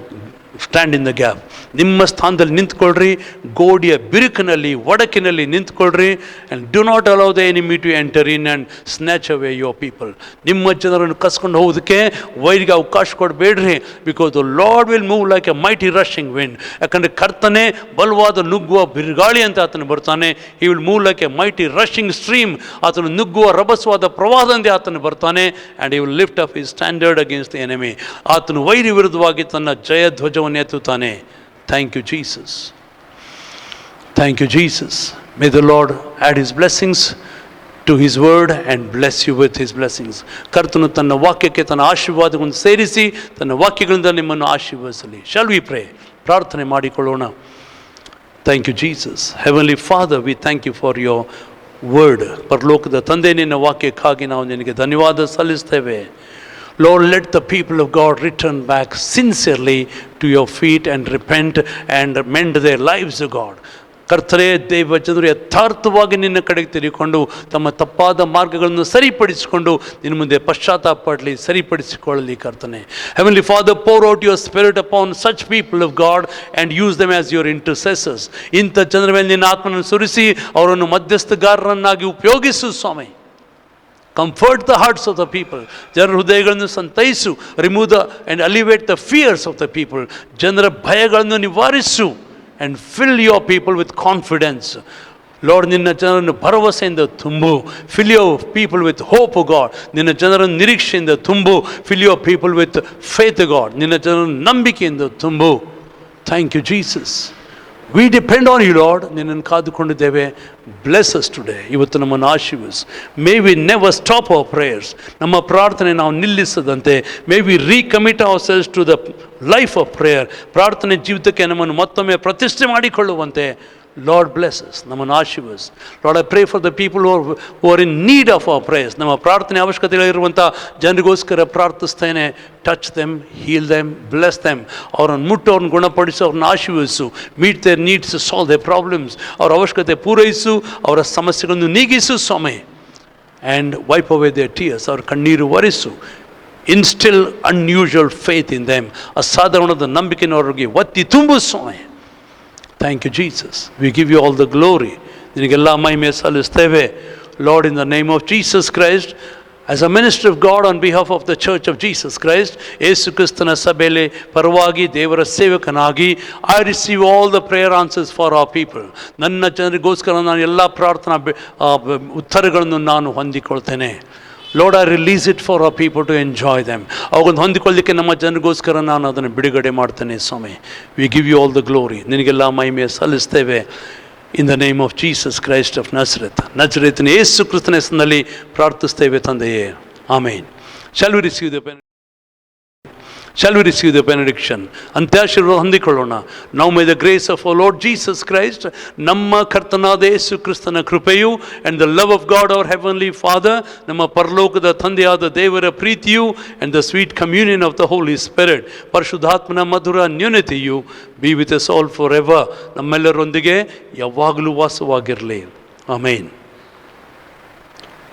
stand in the gap. ನಿಮ್ಮ ಸ್ಥಾನದಲ್ಲಿ ನಿಂತ್ಕೊಳ್ರಿ, ಗೋಡೆಯ ಬಿರುಕಿನಲ್ಲಿ ಒಡಕಿನಲ್ಲಿ ನಿಂತ್ಕೊಳ್ರಿ. And do not allow the enemy to enter in and snatch away your people. ನಿಮ್ಮ ಜನರನ್ನು ಕಸ್ಕೊಂಡು ಹೋಗೋದಕ್ಕೆ ವೈರಿಗೆ ಅವಕಾಶ ಕೊಡಬೇಡ್ರಿ. Because the Lord will move like a mighty rushing wind. ಯಾಕಂದರೆ ಕರ್ತನೆ ಬಲವಾದ ನುಗ್ಗುವ ಬಿರುಗಾಳಿ ಅಂತ ಆತನು ಬರ್ತಾನೆ. He will move like a mighty rushing stream. ಆತನು ನುಗ್ಗುವ ರಭಸವಾದ ಪ್ರವಾಹದಂತೆ ಆತನು ಬರ್ತಾನೆ. And he will lift up his standard against the enemy. ಆತನು ವೈರಿ ವಿರುದ್ಧವಾಗಿ ತನ್ನ ಜಯ ಧ್ವಜವನ್ನು ಎತ್ತುತ್ತಾನೆ. Thank you Jesus. Thank you Jesus. May the Lord add his blessings to his word and bless you with his blessings. ಕರ್ತನು ತನ್ನ ವಾಕ್ಯಕ್ಕೆ ತನ್ನ ಆಶೀರ್ವಾದಗಳನ್ನು ಸೇರಿಸಿ ತನ್ನ ವಾಕ್ಯಗಳಿಂದ ನಿಮ್ಮನ್ನು ಆಶೀರ್ವದಿಸಲಿ. Shall we pray? ಪ್ರಾರ್ಥನೆ ಮಾಡಿಕೊಳ್ಳೋಣ. Thank you Jesus. Heavenly Father, we thank you for your word. ಪರಲೋಕದ ತಂದೆ, ನಿನ್ನ ವಾಕ್ಯಕ್ಕಾಗಿ ನಾವು ನಿನಗೆ ಧನ್ಯವಾದ ಸಲ್ಲಿಸ್ತೇವೆ. Lord, let the people of God return back sincerely to your feet and repent and mend their lives, O God. ಕರ್ತರೇ, ದೇವ ಜನರು ಯಥಾರ್ಥವಾಗಿ ನಿನ್ನ ಕಡೆಗೆ ತಿರುಗಿಕೊಂಡು ತಮ್ಮ ತಪ್ಪಾದ ಮಾರ್ಗಗಳನ್ನು ಸರಿಪಡಿಸಿಕೊಂಡು ನಿನ್ನ ಮುಂದೆ ಪಶ್ಚಾತ್ತಾಪ ಪಡಲಿ, ಸರಿಪಡಿಸಿಕೊಳ್ಳಲಿ. ಕರ್ತನೆ, heavenly Father, pour out your spirit upon such people of God and use them as your intercessors. ಇಂಥ ಜನರ ಮೇಲೆ ನಿನ್ನ ಆತ್ಮನನ್ನು ಸುರಿಸಿ ಅವರನ್ನು ಮಧ್ಯಸ್ಥಗಾರರನ್ನಾಗಿ ಉಪಯೋಗಿಸು ಸ್ವಾಮಿ. Comfort the hearts of the people. ಜನರ ಹೃದಯಗಳನ್ನು ಸಂತೈಸು. Remove the and alleviate the fears of the people. ಜನರ ಭಯಗಳನ್ನು ನಿವಾರಿಸು. And fill your people with confidence. Lord, ನಿನ್ನ ಜನರನ್ನು ಭರವಸೆಯಿಂದ ತುಂಬು. Fill your people with hope, God. ನಿನ್ನ ಜನರನ್ನು ನಿರೀಕ್ಷೆಯಿಂದ ತುಂಬು. Fill your people with faith, God. ನಿನ್ನ ಜನರನ್ನು ನಂಬಿಕೆಯಿಂದ ತುಂಬು. Thank you Jesus. We depend on you Lord. ನಿನ್ನನ್ನು ಕಾದುಕೊಂಡಿದ್ದೇವೆ. Bless us today. ಇವತ್ತು ನಮ್ಮನ್ನು ಆಶೀರ್ವದಿಸು. May we never stop our prayers. ನಮ್ಮ ಪ್ರಾರ್ಥನೆ ನಾವು ನಿಲ್ಲಿಸದಂತೆ may we recommit ourselves to the life of prayer. ಪ್ರಾರ್ಥನೆ ಜೀವಿತಕ್ಕೆ ನಮ್ಮನ್ನು ಮತ್ತೊಮ್ಮೆ ಪ್ರತಿಷ್ಠೆ ಮಾಡಿಕೊಳ್ಳುವಂತೆ ಲಾರ್ಡ್ ಬ್ಲೆಸ್ ಅಸ್. ನಮ್ಮನ್ನು ಆಶೀರ್ವದಿಸು. Lord, I pray for the people who are in need of our prayers. ನಮ್ಮ ಪ್ರಾರ್ಥನೆ ಅವಶ್ಯಕತೆಗಳಿರುವಂಥ ಜನರಿಗೋಸ್ಕರ ಪ್ರಾರ್ಥಿಸ್ತೇನೆ. Touch them, heal them, bless them. ಅವ್ರನ್ನ ಮುಟ್ಟು, ಅವ್ರನ್ನ ಗುಣಪಡಿಸು, ಅವ್ರನ್ನ ಆಶೀರ್ವದಿಸು. Meet their needs, solve their problems. ಅವ್ರ ಅವಶ್ಯಕತೆ ಪೂರೈಸು, ಅವರ ಸಮಸ್ಯೆಗಳನ್ನು ನೀಗಿಸು ಸ್ವಾಮಿ. And wipe away their tears. ಅವ್ರ ಕಣ್ಣೀರು ಒರೆಸು. Instil unusual faith in them. ಅಸಾಧಾರಣದ ನಂಬಿಕೆಯನ್ನು ಅವ್ರಿಗೆ ಒತ್ತಿ ತುಂಬು ಸ್ವಾಮಿ. Thank you, Jesus. We give you all the glory. ನಿನಗೆಲ್ಲ ಮಹಿಮೆ ಸಲ್ಲಿಸ್ತೇವೆ. Lord, in the name of Jesus Christ, as a minister of God on behalf of the Church of Jesus Christ, ಯೇಸು ಕ್ರಿಸ್ತನ ಸಭೆಯಲ್ಲಿ ಪರವಾಗಿ ದೇವರ ಸೇವಕನಾಗಿ, I receive all the prayer answers for our people. ನನ್ನ ಜನರಿಗೋಸ್ಕರ ನಾನು ಎಲ್ಲ ಪ್ರಾರ್ಥನಾ ಉತ್ತರಗಳನ್ನು ನಾನು ಹೊಂದಿಕೊಳ್ತೇನೆ. Lord, I release it for our people to enjoy them. ಅವಾಗೊಂದು ಹೊಂದಿಕೊಳ್ಳಲಿಕ್ಕೆ ನಮ್ಮ ಜನರಿಗೋಸ್ಕರ ನಾನು ಅದನ್ನು ಬಿಡುಗಡೆ ಮಾಡ್ತೇನೆ ಸ್ವಾಮಿ. We give you all the glory. ನಿನಗೆಲ್ಲ ಮಹಿಮೆ ಸಲ್ಲಿಸ್ತೇವೆ. In the name of Jesus Christ of Nazareth. ನಜರೇತಿನ ಯೇಸು ಕ್ರಿಸ್ತನ ಹೆಸರಿನಲ್ಲಿ ಪ್ರಾರ್ಥಿಸ್ತೇವೆ ತಂದೆಯೇ. Amen. Shall we receive the benediction? ಅಂತ್ಯಾಶೀರ್ವಾದ ಹೊಂದಿಕೊಳ್ಳೋಣ. Now may the grace of our Lord Jesus Christ, ನಮ್ಮ ಕರ್ತನಾದ ಯೇಸು ಕ್ರಿಸ್ತನ ಕೃಪೆಯು, and the love of God our heavenly Father, ನಮ್ಮ ಪರಲೋಕದ ತಂದೆಯಾದ ದೇವರ ಪ್ರೀತಿಯು, and the sweet communion of the Holy Spirit, ಪರಿಶುದ್ಧಾತ್ಮನ ಮಧುರ ನ್ಯೂನತೆಯು be with us all for ever. ನಮ್ಮೆಲ್ಲರೊಂದಿಗೆ ಯಾವಾಗಲೂ ವಾಸವಾಗಿರಲಿ. Amen.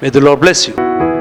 May the Lord bless you.